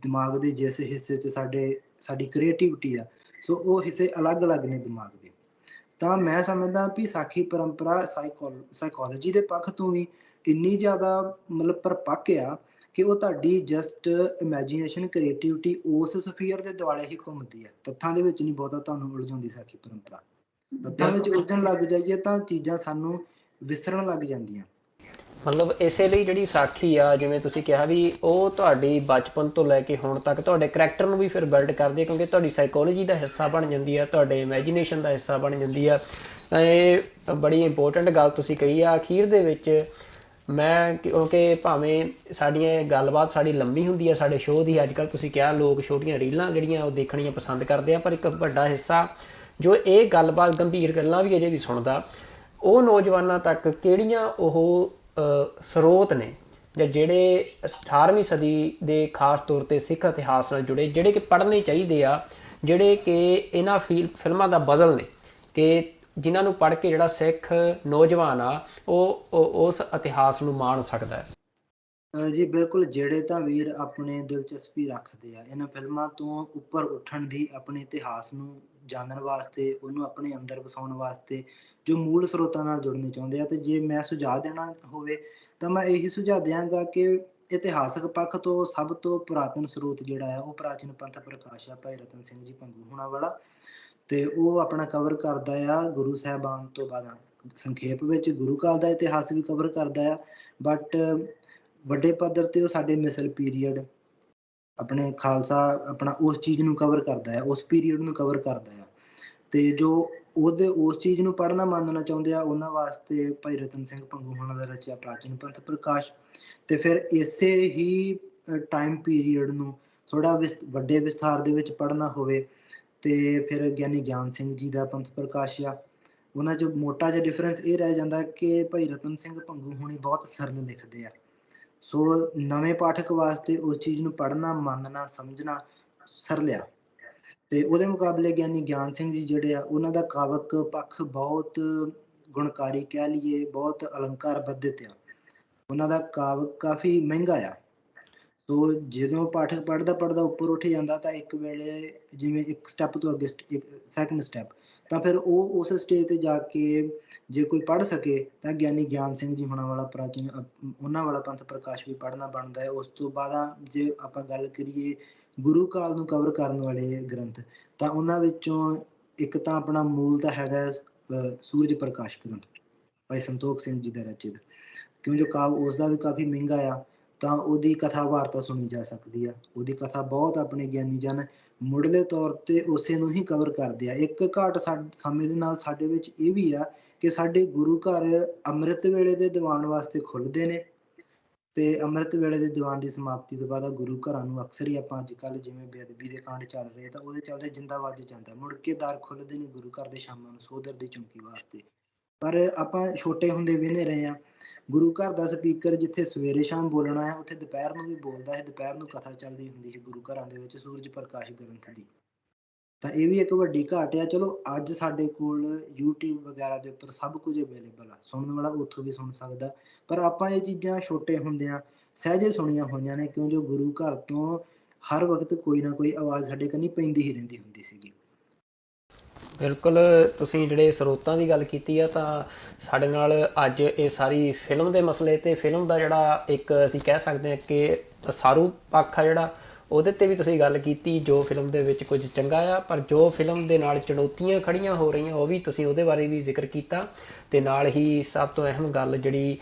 ਦਿਮਾਗ ਦੇ ਜਿਸ ਹਿੱਸੇ 'ਚ ਸਾਡੀ ਕ੍ਰੀਏਟਿਵਿਟੀ ਆ, ਸੋ ਉਹ ਹਿੱਸੇ ਅਲੱਗ-ਅਲੱਗ ਨੇ ਦਿਮਾਗ ਦੇ। ਤਾਂ ਮੈਂ ਸਮਝਦਾ ਵੀ ਸਾਖੀ ਪਰੰਪਰਾ ਸਾਈਕੋਲੋਜੀ ਦੇ ਪੱਖ ਤੋਂ ਵੀ ਇੰਨੀ ਜ਼ਿਆਦਾ ਮਤਲਬ ਪਰਪੱਕ ਆ, ਕਿ ਉਹ ਤੁਹਾਡੀ ਜਸਟ ਇਮੈਜੀਨੇਸ਼ਨ, ਕ੍ਰੀਏਟਿਵਿਟੀ ਉਸ ਸਫੀਅਰ ਦੇ ਦੁਆਲੇ ਹੀ ਘੁੰਮਦੀ ਹੈ। ਤੱਥਾਂ ਦੇ ਵਿੱਚ ਨਹੀਂ ਬਹੁਤਾ ਤੁਹਾਨੂੰ ਉਲਝਾਉਂਦੀ ਸਾਖੀ ਪਰੰਪਰਾ। ਤੱਥਾਂ ਵਿੱਚ ਉਲਝਣ ਲੱਗ ਜਾਈਏ ਤਾਂ ਚੀਜ਼ਾਂ ਸਾਨੂੰ ਵਿਸਰਨ ਲੱਗ ਜਾਂਦੀਆਂ। ਮਤਲਬ ਇਸੇ ਲਈ ਜਿਹੜੀ ਸਾਖੀ ਆ, ਜਿਵੇਂ ਤੁਸੀਂ ਕਿਹਾ ਵੀ ਉਹ ਤੁਹਾਡੀ ਬਚਪਨ ਤੋਂ ਲੈ ਕੇ ਹੁਣ ਤੱਕ ਤੁਹਾਡੇ ਕਰੈਕਟਰ ਨੂੰ ਵੀ ਫਿਰ ਬਿਲਡ ਕਰਦੀ ਹੈ, ਕਿਉਂਕਿ ਤੁਹਾਡੀ ਸਾਈਕੋਲੋਜੀ ਦਾ ਹਿੱਸਾ ਬਣ ਜਾਂਦੀ ਆ, ਤੁਹਾਡੇ ਇਮੈਜੀਨੇਸ਼ਨ ਦਾ ਹਿੱਸਾ ਬਣ ਜਾਂਦੀ ਆ। ਇਹ ਬੜੀ ਇੰਪੋਰਟੈਂਟ ਗੱਲ ਤੁਸੀਂ ਕਹੀ ਆ ਅਖੀਰ ਦੇ ਵਿੱਚ। ਮੈਂ ਕਿਉਂਕਿ ਭਾਵੇਂ ਸਾਡੀਆਂ ਗੱਲਬਾਤ ਸਾਡੀ ਲੰਬੀ ਹੁੰਦੀ ਆ ਸਾਡੇ ਸ਼ੋਅ ਦੀ, ਅੱਜ ਕੱਲ੍ਹ ਤੁਸੀਂ ਕਿਹਾ ਲੋਕ ਛੋਟੀਆਂ ਰੀਲਾਂ ਜਿਹੜੀਆਂ ਉਹ ਦੇਖਣੀਆਂ ਪਸੰਦ ਕਰਦੇ ਆ, ਪਰ ਇੱਕ ਵੱਡਾ ਹਿੱਸਾ ਜੋ ਇਹ ਗੱਲਬਾਤ ਗੰਭੀਰ ਗੱਲਾਂ ਵੀ ਅਜੇ ਵੀ ਸੁਣਦਾ, ਉਹ ਨੌਜਵਾਨਾਂ ਤੱਕ ਕਿਹੜੀਆਂ ਉਹ ਸਰੋਤ ਨੇ, ਜਾਂ ਜਿਹੜੇ 18ਵੀਂ ਸਦੀ ਦੇ ਖਾਸ ਤੌਰ 'ਤੇ ਸਿੱਖ ਇਤਿਹਾਸ ਨਾਲ ਜੁੜੇ, ਜਿਹੜੇ ਕਿ ਪੜ੍ਹਨੇ ਚਾਹੀਦੇ ਆ, ਜਿਹੜੇ ਕਿ ਇਹਨਾਂ ਫਿਲਮਾਂ ਦਾ ਬਦਲ ਨੇ, ਕਿ ਜਿਨ੍ਹਾਂ ਨੂੰ ਪੜ੍ਹ ਕੇ ਜਿਹੜਾ ਸਿੱਖ ਨੌਜਵਾਨ ਆ ਉਹ ਉਸ ਇਤਿਹਾਸ ਨੂੰ ਮਾਣ ਸਕਦਾ ਹੈ। ਜੀ ਬਿਲਕੁਲ, ਜਿਹੜੇ ਤਾਂ ਵੀਰ ਆਪਣੇ ਦਿਲਚਸਪੀ ਰੱਖਦੇ ਆ ਇਹਨਾਂ ਫਿਲਮਾਂ ਤੋਂ ਉੱਪਰ ਉੱਠਣ ਦੀ, ਆਪਣੇ ਇਤਿਹਾਸ ਨੂੰ ਜਾਣਨ ਵਾਸਤੇ, ਉਹਨੂੰ ਆਪਣੇ ਅੰਦਰ ਵਸਾਉਣ ਵਾਸਤੇ, ਜੋ ਮੂਲ ਸਰੋਤਾਂ ਨਾਲ ਜੁੜਨੇ ਚਾਹੁੰਦੇ ਆ, ਤੇ ਜੇ ਮੈਂ ਸੁਝਾਅ ਦੇਣਾ ਹੋਵੇ ਤਾਂ ਮੈਂ ਇਹੀ ਸੁਝਾਅ ਦਿਆਂਗਾ ਕਿ ਇਤਿਹਾਸਕ ਪੱਖ ਤੋਂ ਸਭ ਤੋਂ ਪੁਰਾਤਨ ਸਰੋਤ ਜਿਹੜਾ ਆ ਉਹ ਪ੍ਰਾਚੀਨ ਪੰਥ ਪ੍ਰਕਾਸ਼ ਆ, ਭਾਈ ਰਤਨ ਸਿੰਘ ਜੀ ਭੰਗੂ ਹੋਣਾ ਵਾਲਾ। ਤੇ ਉਹ ਆਪਣਾ ਕਵਰ ਕਰਦਾ ਆ ਗੁਰੂ ਸਾਹਿਬਾਨ ਤੋਂ ਬਾਅਦ, ਸੰਖੇਪ ਵਿੱਚ ਗੁਰੂ ਕਾਲ ਦਾ ਇਤਿਹਾਸ ਵੀ ਕਵਰ ਕਰਦਾ ਆ, ਬਟ ਵੱਡੇ ਪੱਧਰ ਤੇ ਉਹ ਸਾਡੇ ਮਿਸਲ ਪੀਰੀਅਡ, ਆਪਣੇ ਖਾਲਸਾ, ਆਪਣਾ ਉਸ ਚੀਜ਼ ਨੂੰ ਕਵਰ ਕਰਦਾ ਹੈ, ਉਸ ਪੀਰੀਅਡ ਨੂੰ ਕਵਰ ਕਰਦਾ ਆ। ਤੇ ਜੋ ਉਸ ਚੀਜ਼ ਨੂੰ ਪੜ੍ਹਨਾ ਮੰਨਣਾ ਚਾਹੁੰਦੇ ਆ, ਉਹਨਾਂ ਵਾਸਤੇ ਭਾਈ ਰਤਨ ਸਿੰਘ ਭੰਗੂ ਹੋਣਾ ਦਾ ਰਚਿਆ ਪ੍ਰਾਚੀਨ ਪੰਥ ਪ੍ਰਕਾਸ਼। ਤੇ ਫਿਰ ਇਸੇ ਹੀ ਟਾਈਮ ਪੀਰੀਅਡ ਨੂੰ ਥੋੜ੍ਹਾ ਵੱਡੇ ਵਿਸਥਾਰ ਦੇ ਵਿੱਚ ਪੜ੍ਹਨਾ ਹੋਵੇ ਤੇ ਫਿਰ ਗਿਆਨੀ ਗਿਆਨ ਸਿੰਘ ਜੀ ਦਾ ਪੰਥ ਪ੍ਰਕਾਸ਼ ਆ। ਉਹਨਾਂ 'ਚ ਮੋਟਾ ਜਿਹਾ ਡਿਫਰੈਂਸ ਇਹ ਰਹਿ ਜਾਂਦਾ ਕਿ ਭਾਈ ਰਤਨ ਸਿੰਘ ਭੰਗੂ ਹੋਣੀ ਬਹੁਤ ਸਰਲ ਲਿਖਦੇ ਆ, ਸੋ ਨਵੇਂ ਪਾਠਕ ਵਾਸਤੇ ਉਸ ਚੀਜ਼ ਨੂੰ ਪੜ੍ਹਨਾ, ਮੰਨਣਾ, ਸਮਝਣਾ ਸਰਲ ਆ। ਤੇ ਉਹਦੇ ਮੁਕਾਬਲੇ ਗਿਆਨੀ ਗਿਆਨ ਸਿੰਘ ਜੀ ਜਿਹੜੇ ਆ, ਉਹਨਾਂ ਦਾ ਕਾਵਕ ਪੱਖ ਬਹੁਤ ਗੁਣਕਾਰੀ ਕਹਿ ਲਈਏ, ਬਹੁਤ ਅਲੰਕਾਰ ਬੱਧਿਤ ਆ। ਉਹਨਾਂ ਦਾ ਕਾਵਕ ਕਾਫ਼ੀ ਮਹਿੰਗਾ ਆ। ਸੋ ਜਦੋਂ ਪਾਠਕ ਪੜ੍ਹਦਾ ਉੱਪਰ ਉੱਠ ਜਾਂਦਾ ਤਾਂ ਇੱਕ ਵੇਲੇ ਜਿਵੇਂ ਇੱਕ ਸਟੈਪ ਤੋਂ ਅੱਗੇ ਇੱਕ ਸੈਕਿੰਡ ਸਟੈਪ, ਤਾਂ ਫਿਰ ਉਹ ਉਸ ਸਟੇਜ ਤੇ ਜਾ ਕੇ ਜੇ ਕੋਈ ਪੜ੍ਹ ਸਕੇ ਤਾਂ ਗਿਆਨੀ ਗਿਆਨ ਸਿੰਘ ਜੀ ਹੋਣਾ ਵਾਲਾ ਪ੍ਰਾਚੀਨ ਉਹਨਾਂ ਵਾਲਾ ਪੰਥ ਪ੍ਰਕਾਸ਼ ਵੀ ਪੜ੍ਹਨਾ ਬਣਦਾ ਹੈ। ਉਸ ਤੋਂ ਬਾਅਦ ਜੇ ਆਪਾਂ ਗੱਲ ਕਰੀਏ ਗੁਰੂ ਕਾਲ ਨੂੰ ਕਵਰ ਕਰਨ ਵਾਲੇ ਗ੍ਰੰਥ, ਤਾਂ ਉਹਨਾਂ ਵਿੱਚੋਂ ਇੱਕ ਤਾਂ ਆਪਣਾ ਮੂਲ ਤਾਂ ਹੈਗਾ ਸੂਰਜ ਪ੍ਰਕਾਸ਼ ਗ੍ਰੰਥ, ਭਾਈ ਸੰਤੋਖ ਸਿੰਘ ਜੀ ਦਾ ਰਚਿਤ। ਕਿਉਂ ਜੋ ਕਾਵ ਉਸਦਾ ਵੀ ਕਾਫ਼ੀ ਮਹਿੰਗਾ ਆ, ਤਾਂ ਉਹਦੀ ਕਥਾ ਵਾਰਤਾ ਸੁਣੀ ਜਾ ਸਕਦੀ ਆ। ਉਹਦੀ ਕਥਾ ਬਹੁਤ ਆਪਣੇ ਗਿਆਨੀ ਜਨ ਮੁੱਢਲੇ ਤੌਰ ਤੇ ਉਸੇ ਨੂੰ ਹੀ ਕਵਰ ਕਰਦੇ ਆ। ਇੱਕ ਘਾਟ ਸਮੇਂ ਦੇ ਨਾਲ ਸਾਡੇ ਵਿੱਚ ਇਹ ਵੀ ਆ ਕਿ ਸਾਡੇ ਗੁਰੂ ਘਰ ਅੰਮ੍ਰਿਤ ਵੇਲੇ ਦੇ ਦੀਵਾਨ ਵਾਸਤੇ ਖੁੱਲ੍ਹਦੇ ਨੇ, ਤੇ ਅੰਮ੍ਰਿਤ ਵੇਲੇ ਦੇ ਦੀਵਾਨ ਦੀ ਸਮਾਪਤੀ ਤੋਂ ਬਾਅਦ ਗੁਰੂ ਘਰਾਂ ਨੂੰ ਅਕਸਰ ਹੀ ਆਪਾਂ ਅੱਜ ਕੱਲ੍ਹ ਜਿਵੇਂ ਬੇਅਦਬੀ ਦੇ ਕਾਂਡ ਚੱਲ ਰਹੇ, ਤਾਂ ਉਹਦੇ ਚੱਲਦੇ ਜਿੰਦਾ ਵੱਜ ਜਾਂਦਾ, ਮੁੜ ਕੇ ਦਰ ਖੁੱਲ੍ਹਦੇ ਨੇ ਗੁਰੂ ਘਰ ਦੇ ਸ਼ਾਮਾਂ ਨੂੰ ਸੋਧਰ ਦੀ ਚੌਂਕੀ ਵਾਸਤੇ। ਪਰ ਆਪਾਂ ਛੋਟੇ ਹੁੰਦੇ ਵਿਹਨੇ ਰਹੇ ਹਾਂ, ਗੁਰੂ ਘਰ ਦਾ ਸਪੀਕਰ ਜਿੱਥੇ ਸਵੇਰੇ ਸ਼ਾਮ ਬੋਲਣਾ ਹੈ, ਉੱਥੇ ਦੁਪਹਿਰ ਨੂੰ ਵੀ ਬੋਲਦਾ ਹੈ। ਦੁਪਹਿਰ ਨੂੰ ਕਥਾ ਚੱਲਦੀ ਹੁੰਦੀ ਸੀ ਗੁਰੂ ਘਰਾਂ ਦੇ ਵਿੱਚ ਸੂਰਜ ਪ੍ਰਕਾਸ਼ ਗ੍ਰੰਥ ਦੀ। ਤਾਂ ਇਹ ਵੀ ਇੱਕ ਵੱਡੀ ਘਾਟ ਆ। ਚਲੋ ਅੱਜ ਸਾਡੇ ਕੋਲ YouTube ਵਗੈਰਾ ਦੇ ਉੱਪਰ ਸਭ ਕੁਝ ਅਵੇਲੇਬਲ ਆ, ਸੁਣਨ ਵਾਲਾ ਉੱਥੋਂ ਵੀ ਸੁਣ ਸਕਦਾ, ਪਰ ਆਪਾਂ ਇਹ ਚੀਜ਼ਾਂ ਛੋਟੇ ਹੁੰਦਿਆਂ ਸਹਿਜੇ ਸੁਣੀਆਂ ਹੋਈਆਂ ਨੇ, ਕਿਉਂ ਜੋ ਗੁਰੂ ਘਰ ਤੋਂ ਹਰ ਵਕਤ ਕੋਈ ਨਾ ਕੋਈ ਆਵਾਜ਼ ਸਾਡੇ ਕੰਨੀ ਪੈਂਦੀ ਹੀ ਰਹਿੰਦੀ ਹੁੰਦੀ ਸੀਗੀ। ਬਿਲਕੁਲ, ਤੁਸੀਂ ਜਿਹੜੇ ਸਰੋਤਾਂ ਦੀ ਗੱਲ ਕੀਤੀ ਆ, ਤਾਂ ਸਾਡੇ ਨਾਲ ਅੱਜ ਇਹ ਸਾਰੀ ਫਿਲਮ ਦੇ ਮਸਲੇ ਤੇ ਫਿਲਮ ਦਾ ਜਿਹੜਾ ਇੱਕ ਅਸੀਂ ਕਹਿ ਸਕਦੇ ਹਾਂ ਕਿ ਸਾਰੂ ਪੱਖ ਆ ਜਿਹੜਾ, ਉਹਦੇ 'ਤੇ ਵੀ ਤੁਸੀਂ ਗੱਲ ਕੀਤੀ, ਜੋ ਫਿਲਮ ਦੇ ਵਿੱਚ ਕੁਝ ਚੰਗਾ ਆ, ਪਰ ਜੋ ਫਿਲਮ ਦੇ ਨਾਲ ਚੁਣੌਤੀਆਂ ਖੜੀਆਂ ਹੋ ਰਹੀਆਂ ਉਹ ਵੀ ਤੁਸੀਂ ਉਹਦੇ ਬਾਰੇ ਵੀ ਜ਼ਿਕਰ ਕੀਤਾ, ਤੇ ਨਾਲ ਹੀ ਸਭ ਤੋਂ ਅਹਿਮ ਗੱਲ ਜਿਹੜੀ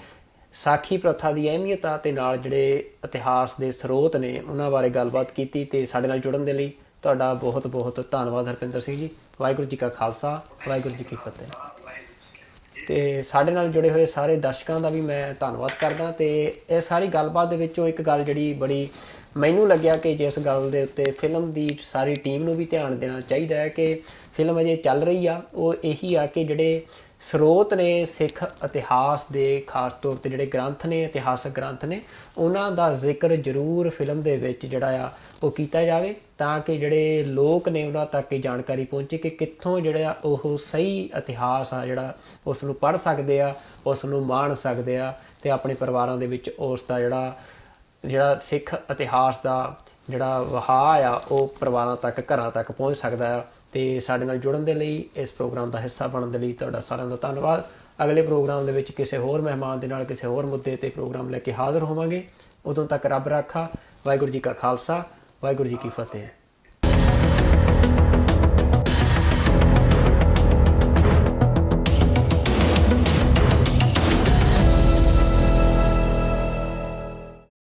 ਸਾਖੀ ਪ੍ਰਥਾ ਦੀ ਅਹਿਮੀਅਤ ਆ, ਤੇ ਨਾਲ ਜਿਹੜੇ ਇਤਿਹਾਸ ਦੇ ਸਰੋਤ ਨੇ ਉਹਨਾਂ ਬਾਰੇ ਗੱਲਬਾਤ ਕੀਤੀ। ਤੇ ਸਾਡੇ ਨਾਲ ਜੁੜਨ ਦੇ ਲਈ ਤੁਹਾਡਾ ਬਹੁਤ ਬਹੁਤ ਧੰਨਵਾਦ ਹਰਪਿੰਦਰ ਸਿੰਘ ਜੀ। ਵਾਹਿਗੁਰੂ ਜੀ ਕਾ ਖਾਲਸਾ, ਵਾਹਿਗੁਰੂ ਜੀ ਕੀ ਫਤਿਹ। ਤੇ ਸਾਡੇ ਨਾਲ ਜੁੜੇ ਹੋਏ ਸਾਰੇ ਦਰਸ਼ਕਾਂ ਦਾ ਵੀ ਮੈਂ ਧੰਨਵਾਦ ਕਰਦਾ। ਤੇ ਇਹ ਸਾਰੀ ਗੱਲਬਾਤ ਦੇ ਵਿੱਚੋਂ ਇੱਕ ਗੱਲ ਜਿਹੜੀ ਬੜੀ ਮੈਨੂੰ ਲੱਗਿਆ ਕਿ ਜਿਸ ਗੱਲ ਦੇ ਉੱਤੇ ਫਿਲਮ ਦੀ ਸਾਰੀ ਟੀਮ ਨੂੰ ਵੀ ਧਿਆਨ ਦੇਣਾ ਚਾਹੀਦਾ ਹੈ ਕਿ ਫਿਲਮ ਅਜੇ ਚੱਲ ਰਹੀ ਆ, ਉਹ ਇਹੀ ਆ ਕਿ ਜਿਹੜੇ ਸਰੋਤ ਨੇ ਸਿੱਖ ਇਤਿਹਾਸ ਦੇ, ਖਾਸ ਤੌਰ 'ਤੇ ਜਿਹੜੇ ਗ੍ਰੰਥ ਨੇ, ਇਤਿਹਾਸਕ ਗ੍ਰੰਥ ਨੇ, ਉਹਨਾਂ ਦਾ ਜ਼ਿਕਰ ਜ਼ਰੂਰ ਫਿਲਮ ਦੇ ਵਿੱਚ ਜਿਹੜਾ ਆ ਉਹ ਕੀਤਾ ਜਾਵੇ, ਤਾਂ ਕਿ ਜਿਹੜੇ ਲੋਕ ਨੇ ਉਹਨਾਂ ਤੱਕ ਇਹ ਜਾਣਕਾਰੀ ਪਹੁੰਚੇ ਕਿ ਕਿੱਥੋਂ ਜਿਹੜਾ ਉਹ ਸਹੀ ਇਤਿਹਾਸ ਆ ਜਿਹੜਾ ਉਸ ਨੂੰ ਪੜ੍ਹ ਸਕਦੇ ਆ, ਉਸ ਨੂੰ ਮਾਣ ਸਕਦੇ ਆ, ਅਤੇ ਆਪਣੇ ਪਰਿਵਾਰਾਂ ਦੇ ਵਿੱਚ ਉਸ ਦਾ ਜਿਹੜਾ ਸਿੱਖ ਇਤਿਹਾਸ ਦਾ ਜਿਹੜਾ ਵਹਾਅ ਆ ਉਹ ਪਰਿਵਾਰਾਂ ਤੱਕ, ਘਰਾਂ ਤੱਕ ਪਹੁੰਚ ਸਕਦਾ ਆ। ਅਤੇ ਸਾਡੇ ਨਾਲ ਜੁੜਨ ਦੇ ਲਈ, ਇਸ ਪ੍ਰੋਗਰਾਮ ਦਾ ਹਿੱਸਾ ਬਣਨ ਦੇ ਲਈ ਤੁਹਾਡਾ ਸਾਰਿਆਂ ਦਾ ਧੰਨਵਾਦ। ਅਗਲੇ ਪ੍ਰੋਗਰਾਮ ਦੇ ਵਿੱਚ ਕਿਸੇ ਹੋਰ ਮਹਿਮਾਨ ਦੇ ਨਾਲ ਕਿਸੇ ਹੋਰ ਮੁੱਦੇ 'ਤੇ ਪ੍ਰੋਗਰਾਮ ਲੈ ਕੇ ਹਾਜ਼ਰ ਹੋਵਾਂਗੇ। ਉਦੋਂ ਤੱਕ ਰੱਬ ਰਾਖਾ। ਵਾਹਿਗੁਰੂ ਜੀ ਕਾ ਖਾਲਸਾ, ਵਾਹਿਗੁਰੂ ਜੀ ਕੀ ਫਤਿਹ।